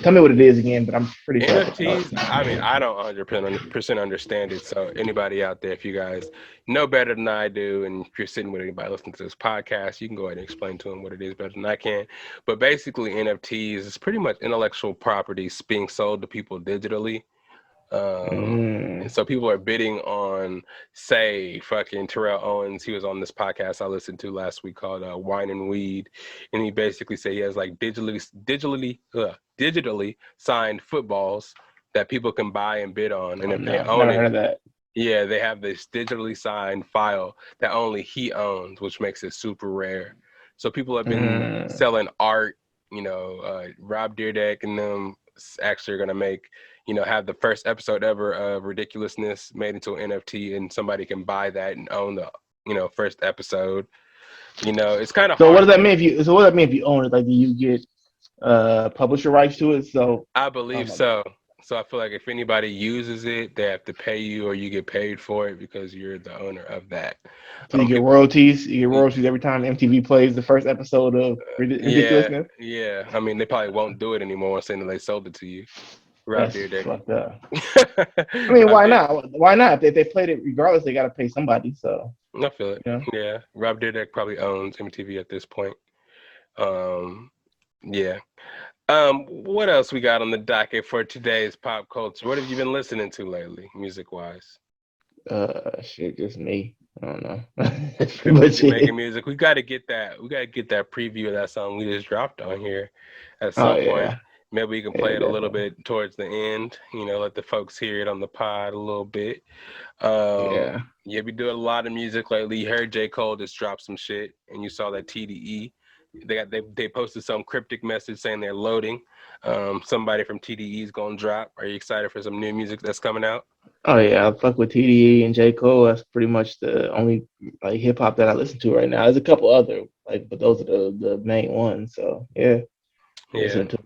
Tell me what it is again, but I'm pretty sure I know. NFTs, I mean, I don't 100% understand it. So, anybody out there, if you guys know better than I do, and if you're sitting with anybody listening to this podcast, you can go ahead and explain to them what it is better than I can. But basically, NFTs is pretty much intellectual properties being sold to people digitally. And Mm, so people are bidding on, say, fucking Terrell Owens. He was on this podcast I listened to last week called Wine and Weed, and he basically said he has like digitally signed footballs that people can buy and bid on, and oh if they no, own never it, heard of that. yeah, they have this digitally signed file that only he owns, which makes it super rare. So people have been Mm, selling art. Rob Deerdeck and them actually are gonna make, have the first episode ever of Ridiculousness made into an NFT, and somebody can buy that and own the, first episode. It's kind of so what hard does that to. mean if you? So what does that mean if you own it? Like, do you get publisher rights to it? So I I believe don't know. so. So I feel like if anybody uses it, they have to pay you, or you get paid for it because you're the owner of that. So you get People. royalties. You get royalties every time MTV plays the first episode of Yeah, Ridiculousness. yeah. I mean, they probably won't do it anymore, saying that they sold it to you. Rob That's Deerdeck. fucked up. I mean, Rob why Deer. not? Why not? If they played it regardless, they got to pay somebody. So I feel it. you know. Yeah, Rob Deerdeck probably owns MTV at this point. Um, yeah. What else we got on the docket for today's pop culture? What have you been listening to lately, music wise? Shit, just me. I don't know. That's pretty Been much busy making it. music. We got to get that. We got to get that preview of that song we just dropped on here at Oh some point. yeah, Maybe we can yeah, play it a little definitely. bit towards the end. Let the folks hear it on the pod a little bit. Yeah. Yeah, we do a lot of music lately. You heard J. Cole just dropped some shit, and you saw that TDE. They posted some cryptic message saying they're loading. Somebody from TDE is gonna drop. Are you excited for some new music that's coming out? Oh yeah, I fuck with TDE and J Cole. That's pretty much the only like hip hop that I listen to right now. There's a couple other like, but those are the main ones. So yeah, Yeah, listening to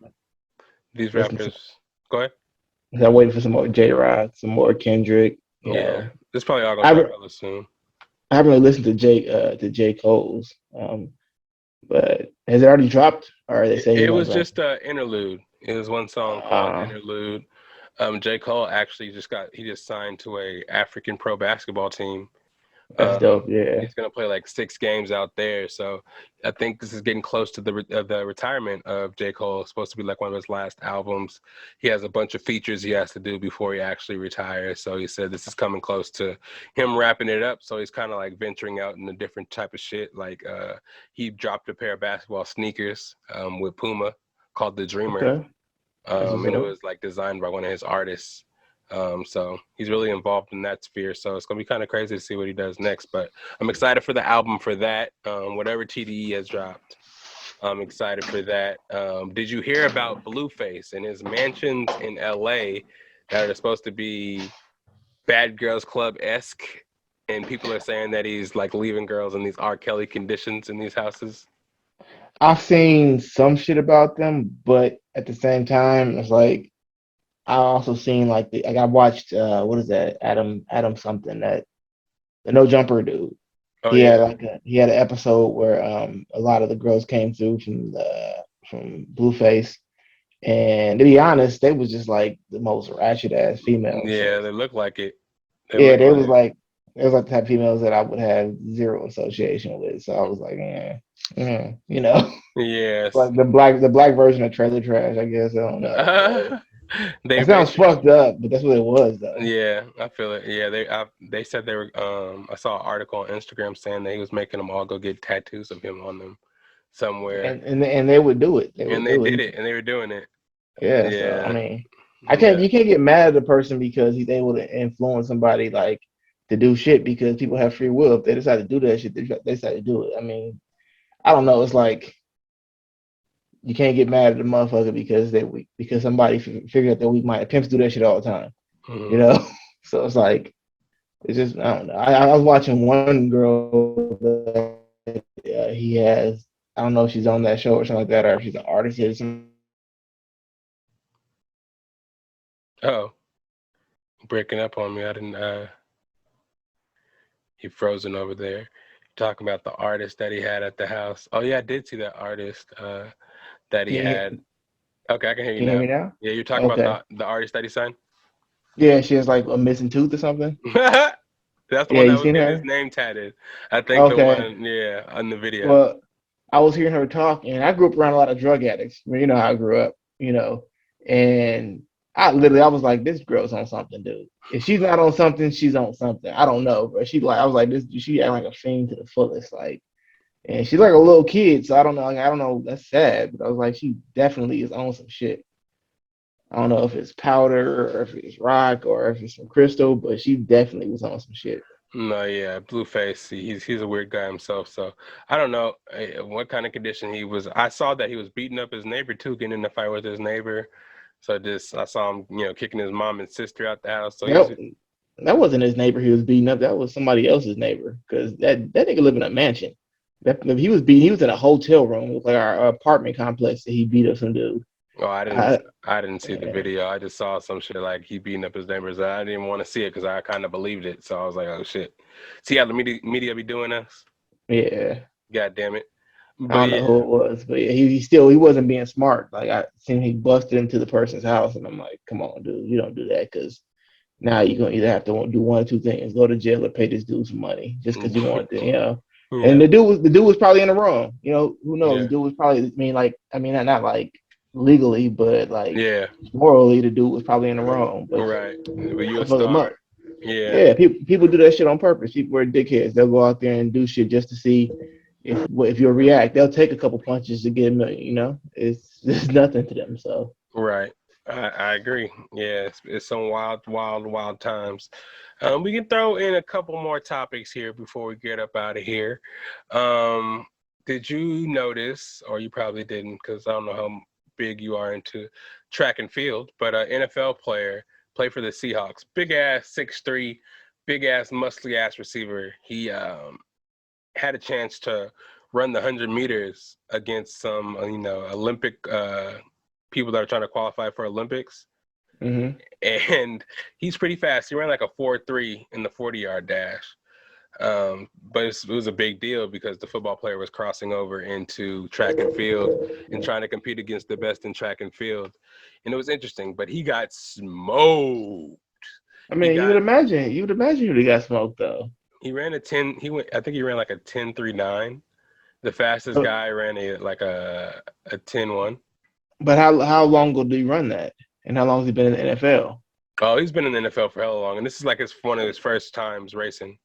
these listening to. rappers. Go ahead. I'm waiting for some more J Rod, some more Kendrick. You Yeah, know, this probably all gonna I drop re- hella soon. I haven't really listened to J Cole's. But has it already dropped, or they say It he's gonna was drop just an interlude. It was one song it? called Interlude. J. Cole actually he just signed to a African pro basketball team. That's dope. And Yeah. he's going to play like 6 games out there. So I think this is getting close to the retirement of J. Cole. It's supposed to be like one of his last albums. He has a bunch of features he has to do before he actually retires. So he said this is coming close to him wrapping it up. So he's kind of like venturing out in a different type of shit. Like he dropped a pair of basketball sneakers with Puma called the Dreamer, Okay. That's what's and it up. was like designed by one of his artists. So he's really involved in that sphere. So it's gonna be kind of crazy to see what he does next. But I'm excited for the album for that. Whatever TDE has dropped, I'm excited for that. Did you hear about Blueface and his mansions in LA that are supposed to be Bad Girls Club esque? And people are saying that he's like leaving girls in these R. Kelly conditions in these houses. I've seen some shit about them, but at the same time, it's like I also seen like I watched what is that Adam something that the No Jumper dude. Oh yeah. He had an episode where a lot of the girls came through from Blueface, and to be honest, they was just like the most ratchet ass females. So Yeah, they look like it. They yeah, look like it. they was like the type of females that I would have zero association with. So I was like, you know, Yes. like the black version of trailer trash, I guess. I don't know. But They it sounds basically. fucked up, but that's what it was though. Yeah, I feel it. Yeah, they said they were. I saw an article on Instagram saying that he was making them all go get tattoos of him on them somewhere, And they would do it. They and would they do did it. it, and they were doing it. Yeah. So I Yeah, mean, I can't. yeah, You can't get mad at the person because he's able to influence somebody like to do shit because people have free will. If they decide to do that shit, they decide to do it. I mean, I don't know. It's like you can't get mad at the motherfucker because because somebody figured out that we might pimps do that shit all the time. You mhm. know. So it's like it's just I don't know. I was watching one girl that he has. I don't know if she's on that show or something like that, or if she's an artist or something. Oh, breaking up on me. I didn't. You frozen over there. Talking about the artist that he had at the house. Oh yeah, I did see that artist that he Can you, had. Okay, I can hear you can you hear now. me now? Yeah, you're talking about Okay. the artist that he signed. Yeah, she has like a missing tooth or something. That's the Yeah, one you that was seen getting his her? name tatted. I think the Okay. one, yeah, on the video. Well, I was hearing her talk, and I grew up around a lot of drug addicts. I mean, you know how I grew up, and I was like, this girl's on something, dude. If she's not on something, she's on something. I don't know, but I was like, she acting like a fiend to the fullest, like, and she's like a little kid, so I don't know, like, I don't know, that's sad, but I was like, she definitely is on some shit. I don't know if it's powder or if it's rock or if it's some crystal, but she definitely was on some shit. No, yeah, Blueface. He's a weird guy himself. So I don't know what kind of condition he was. I saw that he was beating up his neighbor too, getting in a fight with his neighbor. So just I saw him, kicking his mom and sister out the house. So he's That that wasn't his neighbor he was beating up. That was somebody else's neighbor because that nigga live in a mansion. He was in a hotel room with like our apartment complex that he beat up some dude. oh, I, I didn't see the yeah, video. I just saw some shit like he beating up his neighbors. I didn't even want to see it because I kind of believed it. So I was like, oh shit. See how the media be doing us? yeah. God damn it. I But don't know yeah, who it was, but yeah, he wasn't being smart. Like I seen he busted into the person's house, and I'm like, come on, dude, you don't do that because now you're gonna either have to do one or two things: go to jail or pay this dude some money just because you want to. And yeah, the dude was probably in the wrong. Who knows? The yeah, dude was probably. Not like legally, but like yeah. morally, the dude was probably in the wrong. But Right. But you a motherfucker, star. Yeah. yeah, people do that shit on purpose. People are dickheads. They'll go out there and do shit just to see if you'll react. They'll take a couple punches to get a million. It's nothing to them. So Right. I agree. Yeah, it's some wild, wild, wild times. We can throw in a couple more topics here before we get up out of here. Um, did you notice, or you probably didn't, because I don't know how big you are into track and field, but an NFL player play for the Seahawks, big ass 6'3", big ass muscly ass receiver. He had a chance to run the 100 meters against some, Olympic people that are trying to qualify for Olympics, hmm and he's pretty fast. He ran like a 4.3 in the 40-yard dash. But it was a big deal because the football player was crossing over into track and field and trying to compete against the best in track and field, and it was interesting. But he got smoked. I He mean, got you would imagine who got smoked though. he ran a 10. He went. I think he ran like a 10.39. The fastest But, guy ran a 10.1. but how long ago did he run that? And how long has he been in the NFL? Oh, he's been in the NFL for hella long, and this is like one of his first times racing.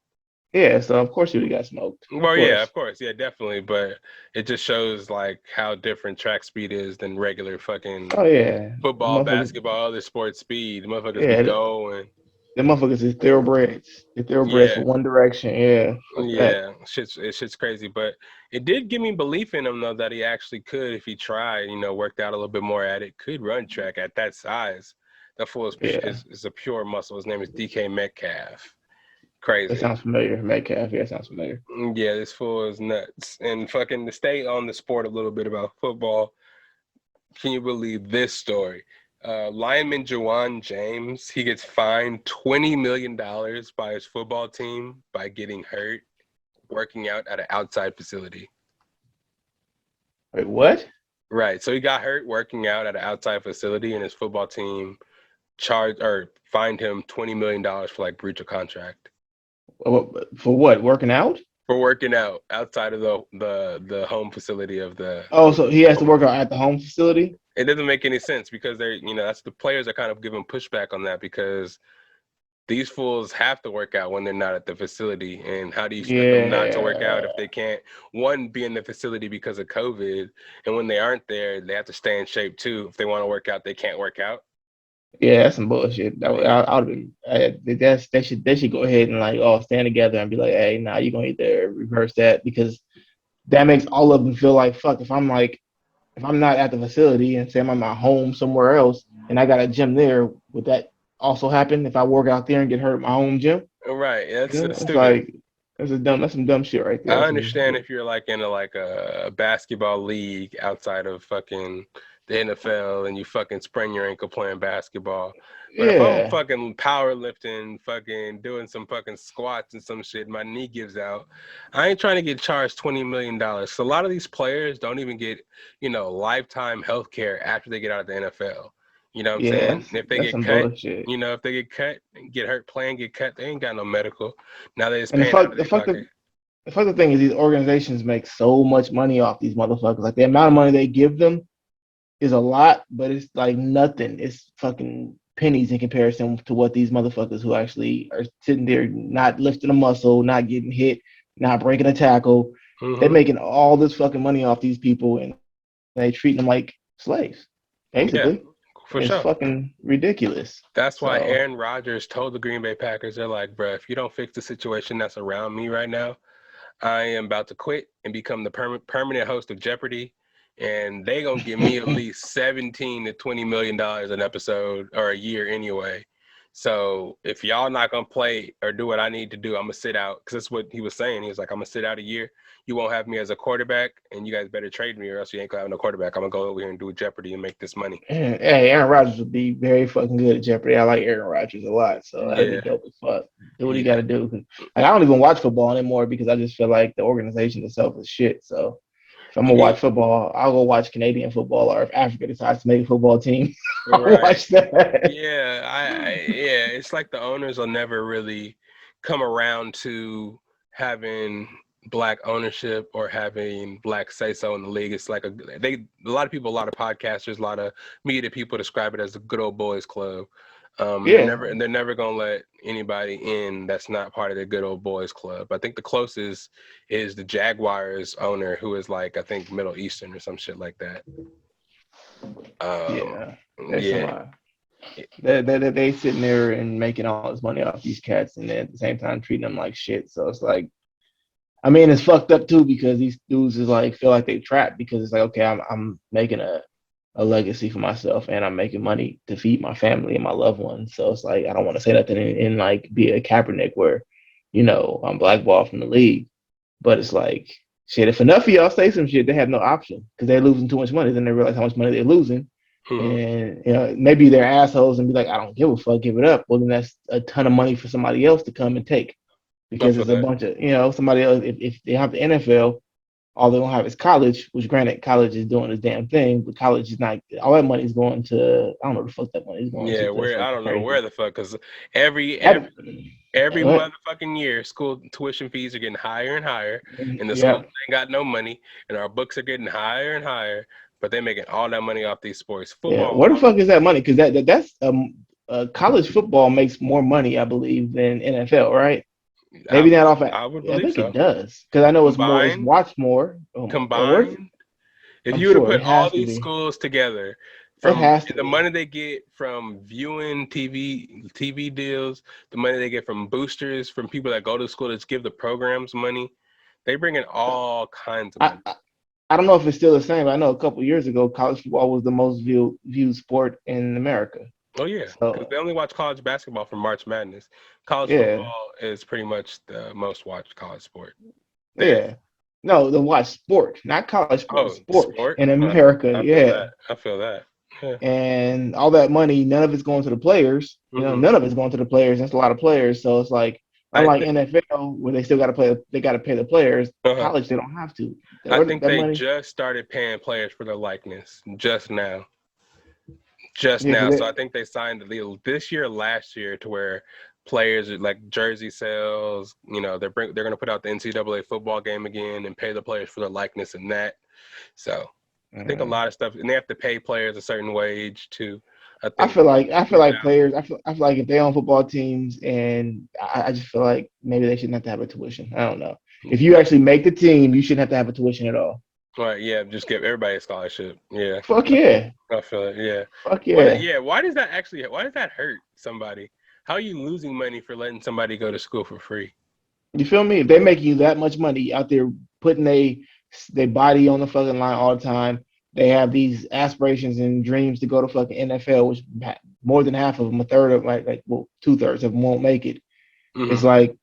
Yeah, so of course he would have got smoked. Of Well, yeah, course. of course, yeah, definitely, but it just shows like how different track speed is than regular fucking Oh yeah, the football, motherfuckers. basketball, other sports speed. The motherfuckers be Yeah, going. the motherfuckers is thoroughbreds. They're thoroughbreds for Yeah, one direction. Yeah, fuck that. yeah, shit's crazy, but it did give me belief in him though that he actually could, if he tried, worked out a little bit more at it, could run track at that size. That fool Yeah, is a pure muscle. His name is DK Metcalf. that Crazy. sounds familiar. Metcalf. Yeah, sounds familiar. Yeah, this fool is nuts. And fucking to stay on the sport a little bit about football, can you believe this story? Lineman Jawan James, he gets fined $20 million by his football team by getting hurt working out at an outside facility. Wait, what? Right. So he got hurt working out at an outside facility, and his football team charged or fined him $20 million for like breach of contract. For what? Working out? For working out outside of the home facility of the Oh, so he has to football work out team. at the home facility? It doesn't make any sense because they're, that's the players are kind of giving pushback on that because these fools have to work out when they're not at the facility. And how do you expect them not to work out Yeah, if they can't, one, be in the facility because of COVID, and when they aren't there, they have to stay in shape too. If they want to work out, they can't work out. yeah, that's some bullshit. Yeah. I would have been. They should go ahead and like all stand together and be like, hey, nah, you're gonna need to reverse that because that makes all of them feel like fuck. If I'm not at the facility and say I'm at my home somewhere else and I got a gym there, would that also happen if I work out there and get hurt at my home gym? Right. That's It's stupid. like that's some dumb shit right there. I That's some understand if you're like in a basketball league outside of fucking the NFL and you fucking sprain your ankle playing basketball. But if I'm Yeah, fucking powerlifting, fucking doing some fucking squats and some shit, my knee gives out. I ain't trying to get charged $20 million. So a lot of these players don't even get, lifetime health care after they get out of the NFL. You know what I'm yeah, saying? If they that's get some cut, bullshit. if they get cut, get hurt playing, get cut, they ain't got no medical. Now they just And paying out of their pocket. the fuck the thing is, these organizations make so much money off these motherfuckers. Like the amount of money they give them is a lot, but it's like nothing. It's fucking pennies in comparison to what these motherfuckers who actually are sitting there not lifting a muscle, not getting hit, not breaking a tackle. They're Hmm. making all this fucking money off these people and they treat them like slaves, Yeah, basically. for It's sure. fucking ridiculous. That's why So Aaron Rodgers told the Green Bay Packers, they're like, bruh, if you don't fix the situation that's around me right now, I am about to quit and become the permanent host of Jeopardy. And they gonna give me at least 17 to $20 million an episode or a year anyway. So if y'all not gonna play or do what I need to do, I'm gonna sit out. Cause that's what he was saying. He was like, I'm gonna sit out a year. You won't have me as a quarterback, and you guys better trade me, or else you ain't gonna have no quarterback. I'm gonna go over here and do Jeopardy and make this money. hey, Aaron Rodgers would be very fucking good at Jeopardy. I like Aaron Rodgers a lot, so that'd be Yeah, dope as fuck. Do what he got yeah, to do. Like, I don't even watch football anymore because I just feel like the organization itself is shit. So if I'm gonna yeah. watch football, I'll go watch Canadian football, or if Africa decides to make a football team, I'll Right. watch that. Yeah, yeah, it's like the owners will never really come around to having black ownership or having black say so in the league. It's like a lot of people, a lot of podcasters, a lot of media people describe it as a good old boys club. Yeah, They're never gonna let anybody in that's not part of the good old boys club. I think the closest is the Jaguars owner, who is like, I think, Middle Eastern or some shit like that. Um, yeah. There's some. yeah. They sitting there and making all this money off these cats, and then at the same time treating them like shit. So it's like, I mean, it's fucked up too because these dudes is like feel like they trapped because it's like, okay, I'm making a legacy for myself and I'm making money to feed my family and my loved ones. So it's like I don't want to say nothing and like be a Kaepernick where, I'm blackballed from the league. But it's like shit, if enough of y'all say some shit, they have no option because they're losing too much money. Then they realize how much money they're losing. Mhm. And maybe they're assholes and be like, I don't give a fuck, give it up. Well, then that's a ton of money for somebody else to come and take I because feel it's a that. bunch of somebody else. If they have the NFL, all they don't have is college. Which, granted, college is doing its damn thing, but college is not. All that money is going to. I don't know the fuck that money is going to. Yeah, But it's I fucking don't know where crazy. the fuck, because every That, every every what? motherfucking year, school tuition fees are getting higher and higher, and the schools Yeah, ain't got no money, and our books are getting higher and higher, but they're making all that money off these sports. yeah. Football, Where the fuck is that money? Because that's college football makes more money, I believe, than NFL, right? I Maybe not would off. I would I believe think it so. does because I know it's more. It's Combined, watched more. Where's combined, if I'm you were to sure put it all has to these be. schools together, It from has to the be. money they get from viewing TV deals, the money they get from boosters, from people that go to school to give the programs money, they bring in all kinds of I, money. I I don't know if it's still the same. But I know a couple years ago, college football was the most viewed sport in America. Oh yeah, because So they only watch college basketball for March Madness. College yeah, football is pretty much the most watched college sport. There. yeah. No, the watch sport, not college sport, Oh, sport sport. in America. I feel Yeah, that. I feel that. Yeah. and all that money, none of it's going to the players. Hmm. None of it's going to the players. That's a lot of players. So it's like, I unlike think. NFL, where they still got to play, they got to pay the players. Uh-huh. College, they don't have to. I think That they money, just started paying players for their likeness just now. Just yeah, now. because So I think they signed the deal this year, last year, to where players are like jersey sales. They're going to put out the NCAA football game again and pay the players for their likeness in that. So I think a lot of stuff, and they have to pay players a certain wage too. I think I feel like players. I feel like if they own football teams, and I just feel like maybe they shouldn't have to have a tuition. I don't know. If you actually make the team, you shouldn't have to have a tuition at all. right, yeah, just give everybody a scholarship. Yeah, Fuck yeah, I feel it. Yeah, fuck what? yeah. Yeah, why does that actually? Why does that hurt somebody? How are you losing money for letting somebody go to school for free? You feel me? If they making you that much money out there, putting they body on the fucking line all the time, they have these aspirations and dreams to go to fucking NFL, which more than half of them, a third of like well, 2/3 of them won't make it. It's Hmm. like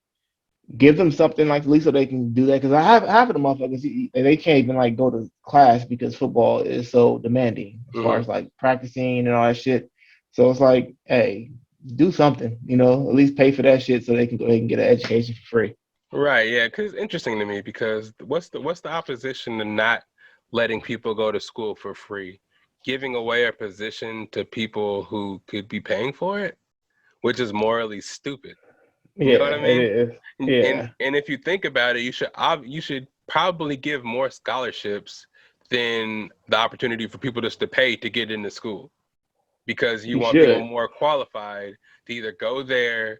give them something like at least so they can do that. Because I have half of the motherfuckers they can't even like go to class because football is so demanding as far Hmm. as like practicing and all that shit. So it's like, hey, do something, you know, at least pay for that shit so they can get an education for free. Right, yeah, because it's interesting to me because what's the opposition to not letting people go to school for free? Giving away a position to people who could be paying for it, which is morally stupid. You know what Yeah, I it mean? is. And Yeah, and if you think about it, you should probably give more scholarships than the opportunity for people just to pay to get into school because you you want people should. more qualified to either go there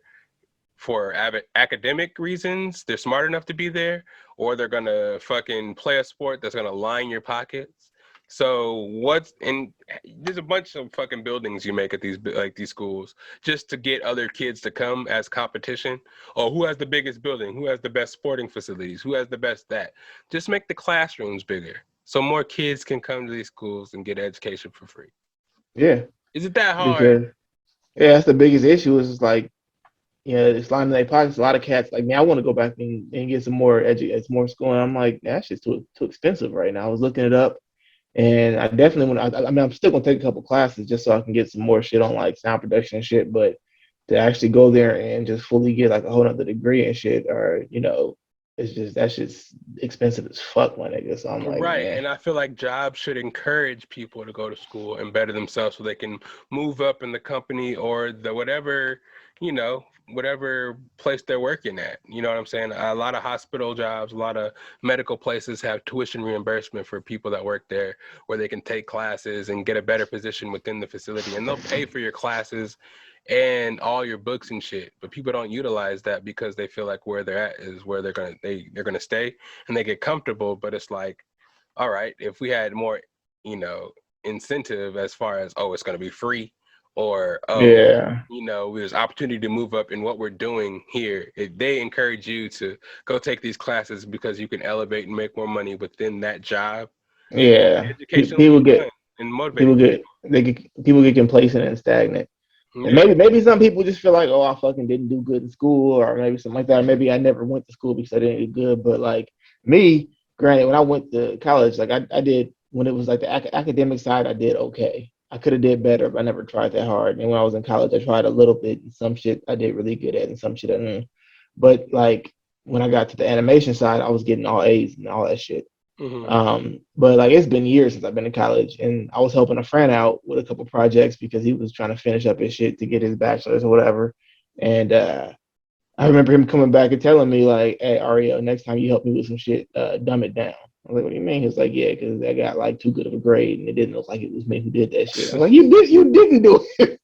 for academic reasons, they're smart enough to be there, or they're gonna fucking play a sport that's gonna line your pockets. So what's and there's a bunch of fucking buildings you make at these schools just to get other kids to come as competition. Oh, who has the biggest building? Who has the best sporting facilities? Who has the best that? Just make the classrooms bigger so more kids can come to these schools and get education for free. Yeah, Is it that hard? because yeah, that's the biggest issue is like, you know, it's lining their pockets. A lot of cats like, man, I want to go back and get some more more schooling. I'm like, that's just too expensive right now. I was looking it up. And I definitely want. I mean, I'm still gonna take a couple classes just so I can get some more shit on like sound production and shit. But to actually go there and just fully get like a whole other degree and shit, or you know, it's just that's just expensive as fuck, my nigga. So I'm like, Right. man, And I feel like jobs should encourage people to go to school and better themselves so they can move up in the company or the whatever place they're working at. You know what I'm saying? A lot of hospital jobs, a lot of medical places have tuition reimbursement for people that work there where they can take classes and get a better position within the facility. And they'll pay for your classes and all your books and shit. But people don't utilize that because they feel like where they're at is where they're gonna stay and they get comfortable. But it's like, all right, if we had more, you know, incentive as far as, oh, it's going to be free or, oh, yeah, there's opportunity to move up in what we're doing here. They encourage you to go take these classes because you can elevate and make more money within that job. yeah. Education will be fun and People motivating for get people. people get complacent and stagnant. And Yeah. maybe some people just feel like, oh, I fucking didn't do good in school, or maybe something like that. Or maybe I never went to school because I didn't do good. But like me, granted, when I went to college, like I did when it was like the academic side, I did okay. I could have did better, but I never tried that hard. And when I was in college, I tried a little bit, and some shit I did really good at, and some shit I didn't. But like when I got to the animation side, I was getting all A's and all that shit. Hmm. But like it's been years since I've been in college, and I was helping a friend out with a couple projects because he was trying to finish up his shit to get his bachelor's or whatever. And I remember him coming back and telling me like, "Hey, Ario, next time you help me with some shit, dumb it down." I was like, "What do you mean?" He was like, "Yeah, because I got like too good of a grade, and it didn't look like it was me who did that shit." I was like, you didn't do it."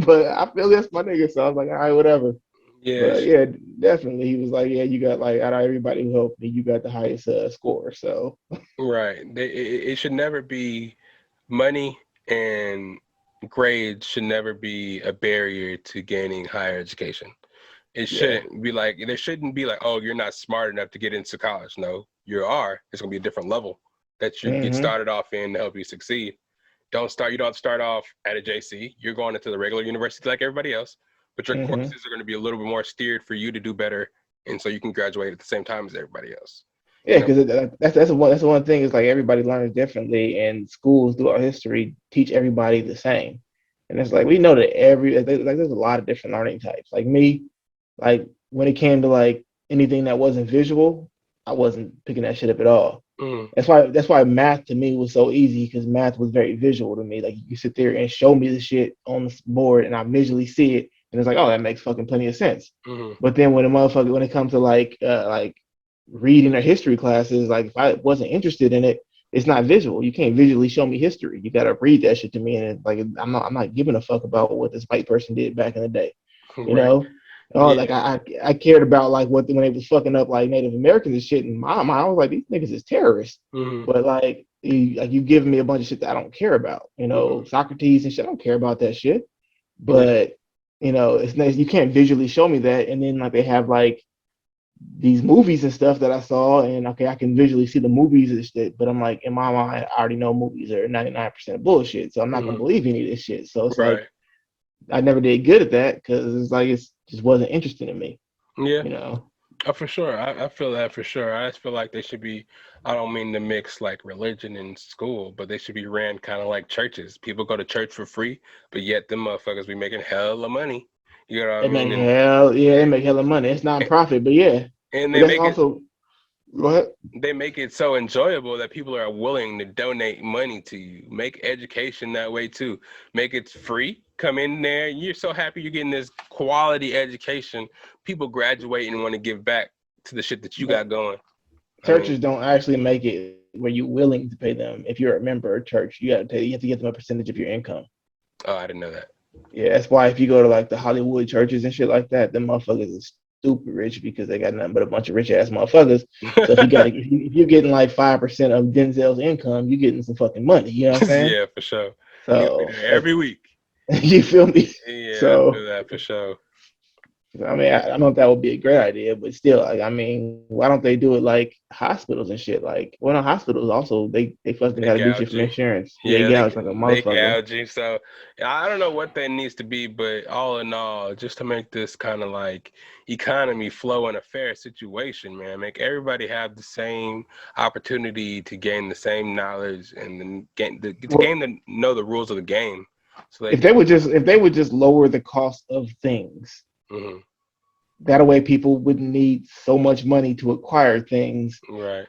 But I feel that's my nigga, so I was like, "All right, whatever." Yeah. But yeah, definitely, he was like, "Yeah, you got like out of everybody who helped me, you got the highest score." So Right. It should never be money and grades should never be a barrier to gaining higher education. It yeah. shouldn't be like there shouldn't be like, oh, you're not smart enough to get into college. No, you are. It's gonna be a different level that you get Hmm. started off in to help you succeed. You don't have to start off at a JC. You're going into the regular university like everybody else, but your Hmm. courses are gonna be a little bit more steered for you to do better and so you can graduate at the same time as everybody else. Yeah, You know? because that's the one thing is like everybody learns differently, and schools throughout history teach everybody the same. And it's like we know that there's a lot of different learning types. Like me, like when it came to like anything that wasn't visual, I wasn't picking that shit up at all. Mm, That's why math to me was so easy because math was very visual to me. Like you sit there and show me the shit on the board, and I visually see it, and it's like, oh, that makes fucking plenty of sense. mm, But then when it comes to like reading or history classes, like if I wasn't interested in it, it's not visual. You can't visually show me history. You gotta read that shit to me, and like I'm not giving a fuck about what this white person did back in the day. You right. know, oh, Yeah. like I cared about like what when they was fucking up like Native Americans and shit. And my mind, I was like, these niggas is terrorists. Mm, But you giving me a bunch of shit that I don't care about. You know, mm, Socrates and shit. I don't care about that shit. yeah. But it's nice. You can't visually show me that. And then like they have like these movies and stuff that I saw, and okay, I can visually see the movies and shit. But I'm like, in my mind, I already know movies are 99% bullshit. So I'm not gonna Mm, believe any of this shit. So it's like right. I never did good at that because it's like it's just wasn't interesting to me. Yeah. You know, For sure. I feel that for sure. I just feel like they should be, I don't mean to mix like religion and school, but they should be ran kind of like churches. People go to church for free, but yet them motherfuckers be making hella money. You know what I they mean? make hell yeah, they make hella money. It's non-profit, but yeah, And but they that's make it also go ahead. so enjoyable that people are willing to donate money to you. Make education that way too. Make it free. Come in there. You're so happy you're getting this quality education. People graduate and want to give back to the shit that you But got going. I mean, churches don't actually make it where you're willing to pay them. If you're a member of church, you have to give them a percentage of your income. oh, I didn't know that. Yeah, that's why if you go to like the Hollywood churches and shit like that, them motherfuckers is stupid rich because they got nothing but a bunch of rich ass motherfuckers. So if you're getting like 5% of Denzel's income, you're getting some fucking money. You know what I'm saying? Yeah, for sure. You gonna be So there every week. you feel me? Yeah, I feel So that for sure. I mean, I don't know if that would be a great idea, but still, like, I mean, why don't they do it like hospitals and shit? Like, well, no, hospitals also they fucking got They to do shit gouge from you. insurance. Yeah, they Yeah, gouge like a they motherfucker. gouge you. So I don't know what that needs to be, but all in all, just to make this kind of like economy flow in a fair situation, man. Make everybody have the same opportunity to gain the same knowledge and then get the Well, game to know the rules of the game, so they if they can. would just if they would just lower the cost of things, Mhm. that way people wouldn't need so much money to acquire things. Right.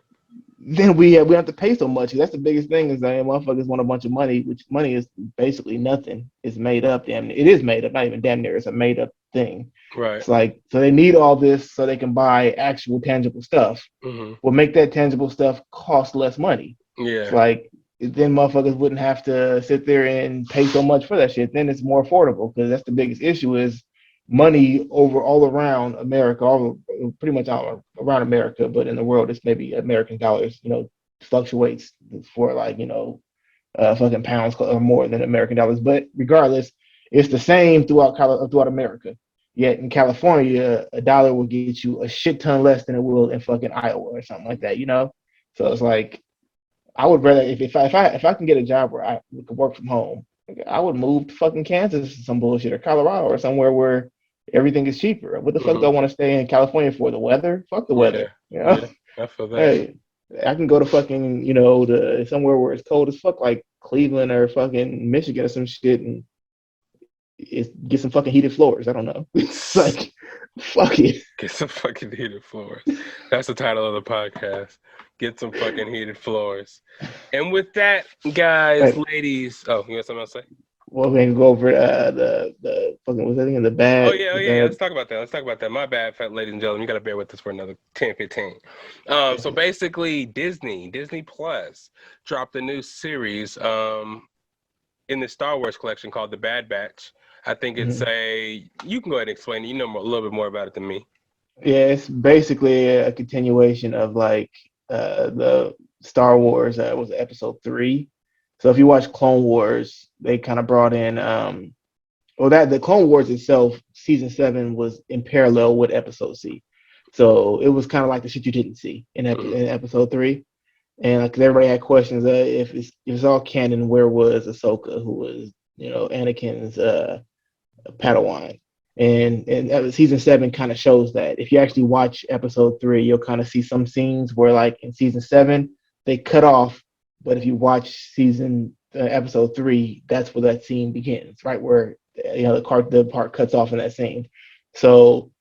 Then we have to pay so much. That's the biggest thing is that motherfuckers want a bunch of money, which money is basically nothing. It's made up. Damn, it is made up. Not even damn near. It's a made up thing. Right. It's like so they need all this so they can buy actual tangible stuff. Mhm. Will make that tangible stuff cost less money. It's Yeah. like then motherfuckers wouldn't have to sit there and pay so much for that shit. Then it's more affordable because that's the biggest issue is money over all around America, all pretty much all around America, but in the world it's maybe American dollars, fluctuates for like, fucking pounds or more than American dollars. But regardless, it's the same throughout America. Yet in California, a dollar will get you a shit ton less than it will in fucking Iowa or something like that. So it's like I would rather if I can get a job where I could work from home, I would move to fucking Kansas or some bullshit or Colorado or somewhere where everything is cheaper. What the fuck do I Mhm. want to stay in California for? The weather? Fuck the Yeah. weather. Yeah. I feel that. Hey, I can go to fucking to somewhere where it's cold as fuck, like Cleveland or fucking Michigan or some shit, and get some fucking heated floors. I don't know. It's like fuck it. Get some fucking heated floors. That's the title of the podcast. Get some fucking heated floors. And with that, guys, Hey, ladies. Oh, you got something else to say? well, we can go over the fucking what's that thing? The Oh bad yeah, oh the yeah, yeah. bad. Let's talk about that. Let's talk about that. My bad, fat ladies and gentlemen. You gotta bear with us for another 10, 15. So basically, Disney Plus dropped a new series in the Star Wars collection called The Bad Batch. I think it's Mhm. you can go ahead and explain it. You know a little bit more about it than me. Yeah, it's basically a continuation of like the Star Wars. Was Episode 3. So if you watch Clone Wars, they kind of brought in well that the Clone Wars itself, season 7 was in parallel with Episode C. So it was kind of like the shit you didn't see Hmm. in Episode 3. And like everybody had questions, if it's all canon, where was Ahsoka, who was Anakin's Padawan. And season 7 kind of shows that. If you actually watch Episode 3, you'll kind of see some scenes where, like in season 7, they cut off. But if you watch Episode 3, that's where that scene begins, right where the part cuts off in that scene. So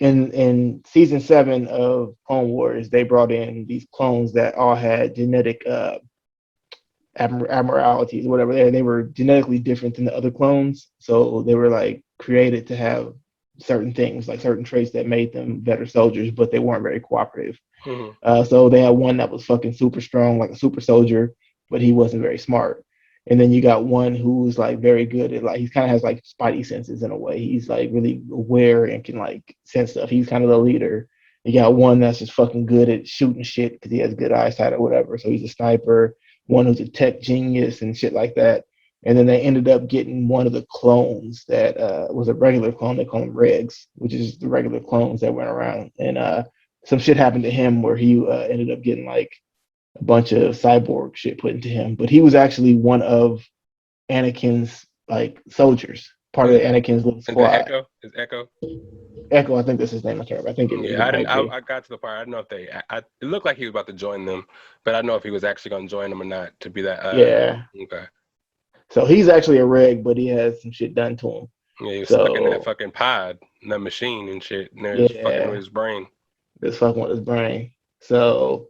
in season 7 of Clone Wars, they brought in these clones that all had genetic abnormalities, whatever. They were genetically different than the other clones, so they were like created to have certain things, like certain traits that made them better soldiers, but they weren't very cooperative. Hmm. So they had one that was fucking super strong, like a super soldier, but he wasn't very smart. And then you got one who's like very good at like he kind of has like spidey senses in a way. He's like really aware and can like sense stuff. He's kind of the leader. You got one that's just fucking good at shooting shit because he has good eyesight or whatever. So he's a sniper. One who's a tech genius and shit like that. And then they ended up getting one of the clones that was a regular clone. They call them Regs, which is the regular clones that went around. And some shit happened to him where he ended up getting like a bunch of cyborg shit put into him. But he was actually one of Anakin's like soldiers. part of Anakin's little Is that squad. Echo? Is Echo? Echo, I think that's his name. I can't remember. I think Yeah, it I didn't. might be. I got to the part. I don't know if they. It looked like he was about to join them, but I don't know if he was actually going to join them or not. To be that. Yeah. Okay. So he's actually a reg, but he has some shit done to him. Yeah, he was stuck in that So fucking pod, that machine and shit, and they're just fucking with yeah, his brain. this fucking with his brain. So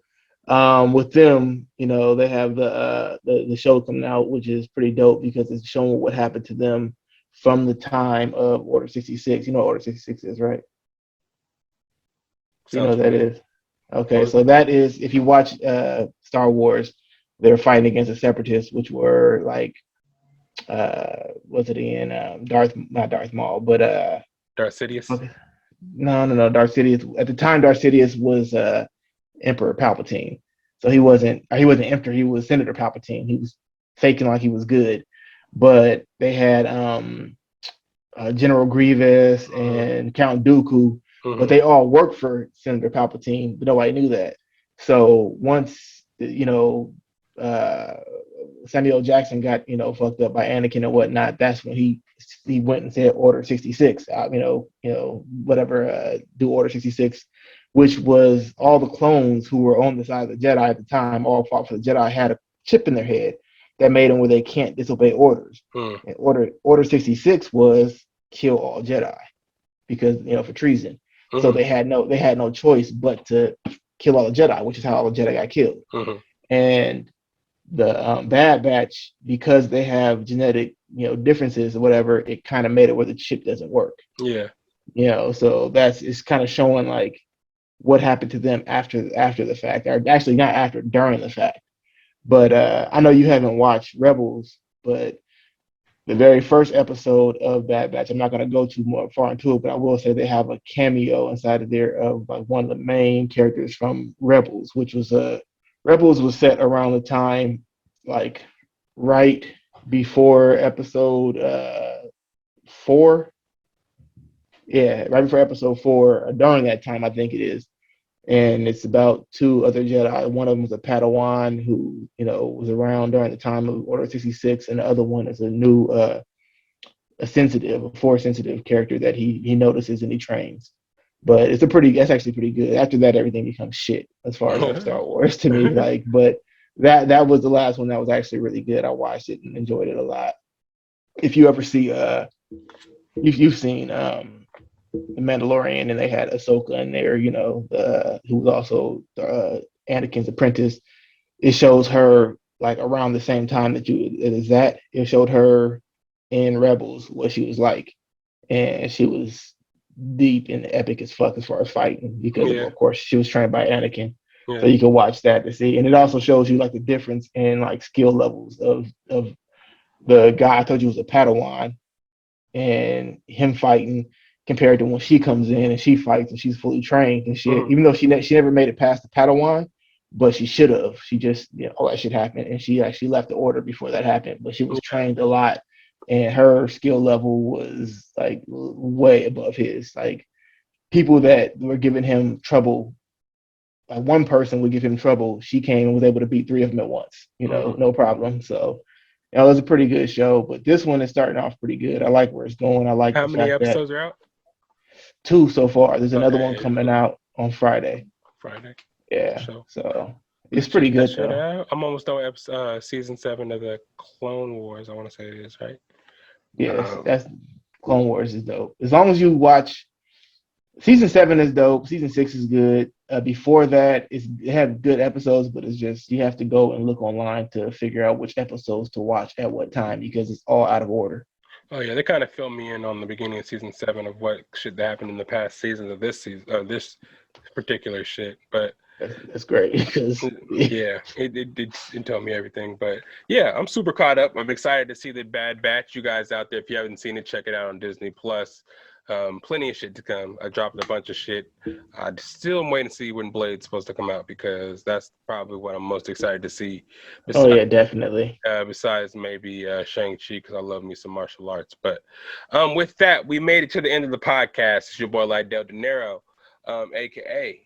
with them, they have the show coming out, which is pretty dope because it's showing what happened to them from the time of Order 66. You know what Order 66 is, right? You know Sounds what that familiar. is. Okay, What is so it? that is if you watch Star Wars, they're fighting against the Separatists, which were like was it in Darth not Darth Maul, but Darth Sidious. okay. No, Darth Sidious at the time Darth Sidious was Emperor Palpatine. So he wasn't Emperor, he was Senator Palpatine. He was faking like he was good. But they had General Grievous Mm-hmm. and Count Dooku, but Mm-hmm. they all worked for Senator Palpatine, but nobody knew that. So once uh, Samuel Jackson got fucked up by Anakin and whatnot, that's when he went and said Order 66, whatever, do Order 66, which was all the clones who were on the side of the Jedi at the time, all fought for the Jedi, had a chip in their head that made them where they can't disobey orders. And Order 66 was kill all Jedi because for treason. So Mm-hmm. they had no choice but to kill all the Jedi, which is how all the Jedi got killed. Mm-hmm. And the Bad Batch, because they have genetic differences or whatever, it kind of made it where the chip doesn't work. Yeah. So it's kind of showing like what happened to them after the fact, or actually not after, during the fact. But I know you haven't watched Rebels, but the very first episode of Bad Batch, I'm not going to go too more far into it, but I will say they have a cameo inside of there of like one of the main characters from Rebels, which was Rebels was set around the time like right before episode 4. Yeah, right before episode 4, during that time, I think it is. And it's about two other Jedi. One of them was a Padawan who, was around during the time of Order 66, and the other one is a new, a force sensitive character that he notices and he trains. But that's actually pretty good. After that, everything becomes shit as far as like Star Wars to me. Like, but that was the last one that was actually really good. I watched it and enjoyed it a lot. If you ever see, you've seen the Mandalorian, and they had Ahsoka in there, who was also Anakin's apprentice. It shows her like around the same time that it showed her in Rebels what she was like, and she was deep and epic as fuck as far as fighting because Yeah. of course she was trained by Anakin. So Yeah. you can watch that to see, and it also shows you like the difference in like skill levels of the guy I told you was a Padawan and him fighting compared to when she comes in and she fights and she's fully trained and shit. Mm-hmm. Even though she never made it past the Padawan, but she should have. She just all that shit happened, and she actually left the order before that happened. But she was Yeah. trained a lot, and her skill level was like way above his. Like people that were giving him trouble, like one person would give him trouble. She came and was able to beat three of them at once. Mm-hmm. No problem. So it was a pretty good show, but this one is starting off pretty good. I like where it's going. I like How the many fact that episodes are out? two so far. There's another one Okay, yeah, coming out on Friday. Friday. For Yeah, sure. so Let's it's check pretty that good shit though. out. I'm almost done with season 7 of the Clone Wars. I want to say it is right. Yes, Um, that's Clone Wars is dope. As long as you watch season 7 is dope. Season 6 is good. Before that, it had good episodes, but it's just you have to go and look online to figure out which episodes to watch at what time because it's all out of order. oh yeah, they kind of filled me in on the beginning of season 7 of what should happen in the past seasons of this season, this particular shit. But That's great because yeah, it told me everything. But yeah, I'm super caught up. I'm excited to see the Bad Batch. You guys out there, if you haven't seen it, check it out on Disney Plus. Plenty of shit to come. I dropped a bunch of shit. I still am waiting to see when Blade's supposed to come out because that's probably what I'm most excited to see. oh Besides, yeah, definitely. besides maybe Shang-Chi because I love me some martial arts. But with that, we made it to the end of the podcast. It's your boy Lydell Dinero, aka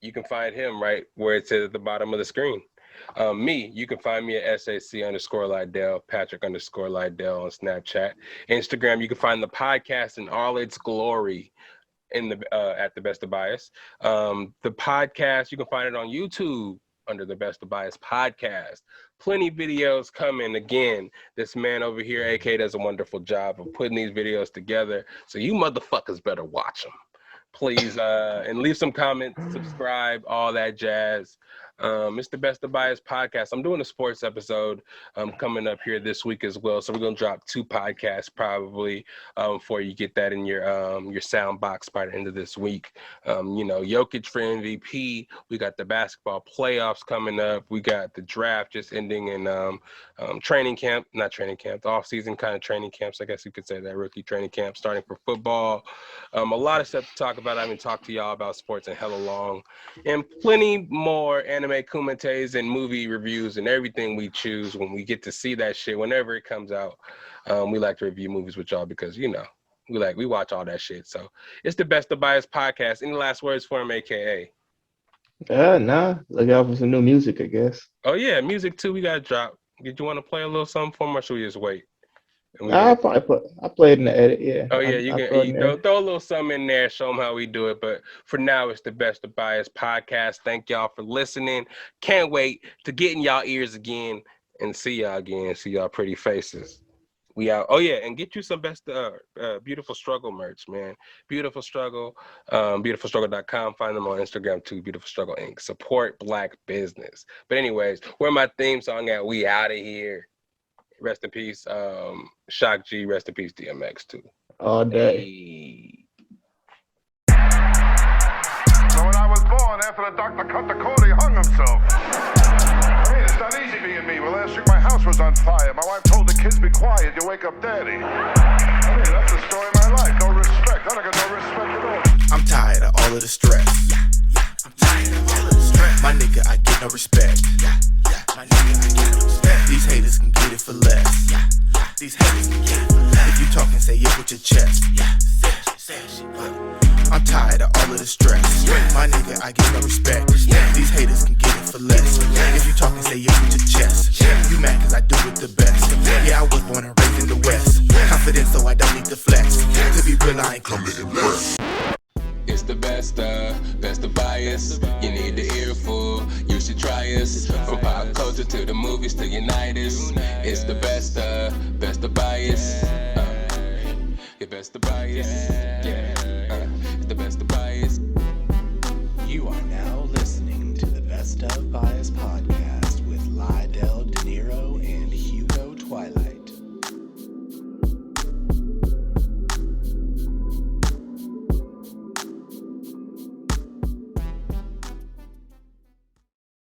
you can find him right where it says at the bottom of the screen. Me, you can find me at SAC_Lydell, Patrick_Lydell on Snapchat. Instagram, you can find the podcast in all its glory in the at the Best of Bias. The podcast, you can find it on YouTube under the Best of Bias podcast. Plenty videos coming. Again, this man over here, AK, does a wonderful job of putting these videos together. So you motherfuckers better watch them. Please, and leave some comments, subscribe, all that jazz. It's the Best of Bias podcast. I'm doing a sports episode coming up here this week as well. So we're gonna drop 2 podcasts probably before you get that in your sound box by the end of this week. Jokic for MVP. We got the basketball playoffs coming up. We got the draft just ending in the off-season kind of training camps. I guess you could say that, rookie training camp starting for football. A lot of stuff to talk about. I haven't talked to y'all about sports in hella long, and plenty more anime commentaries and movie reviews and everything we choose when we get to see that shit whenever it comes out. We like to review movies with y'all because we watch all that shit. So it's the Best of Bias podcast. Any last words for him, AKA? Nah. Look out for some new music, I guess. Oh yeah, music too. We got to drop. Did you want to play a little something for him, or should we just wait? I play it in the edit, yeah. Oh yeah, you can throw a little something in there, show them how we do it. But for now, it's the Best of Bias podcast. Thank y'all for listening. Can't wait to get in y'all ears again and see y'all again. See y'all pretty faces. We out. Oh yeah, and get you some Beautiful Struggle merch, man. Beautiful Struggle, beautifulstruggle.com. Find them on Instagram too. Beautiful Struggle Inc. Support Black business. But anyways, where my theme song at? We out of here. Rest in peace, Shock G. Rest in peace, DMX too. All day. Hey. So when I was born, after the doctor cut the cord, he hung himself. I mean, it's not easy being me. Well, last week my house was on fire. My wife told the kids, be quiet, you wake up daddy. I mean, that's the story of my life. No respect. I don't get no respect at all. I'm tired of all of the stress. I'm tired of all of the stress. My nigga, I get no respect. My nigga, I get no respect. These haters can get it for less. These haters can get it for less. If you talking, say it with your chest. Say shit. I'm tired of all of the stress. My nigga, I get no respect. These haters can get it for less. If you talking, say it with your chest. You mad cause I do it the best. Yeah, I was born and raised in the West. Confident so I don't need to flex. To be real, I ain't coming to impress. It's the best of bias. You need the earful, you should try us. From pop culture to the movies to unite us. It's the best of bias. Your best of bias. Yeah, it's the best of bias. You are now listening to the Best of Bias podcast.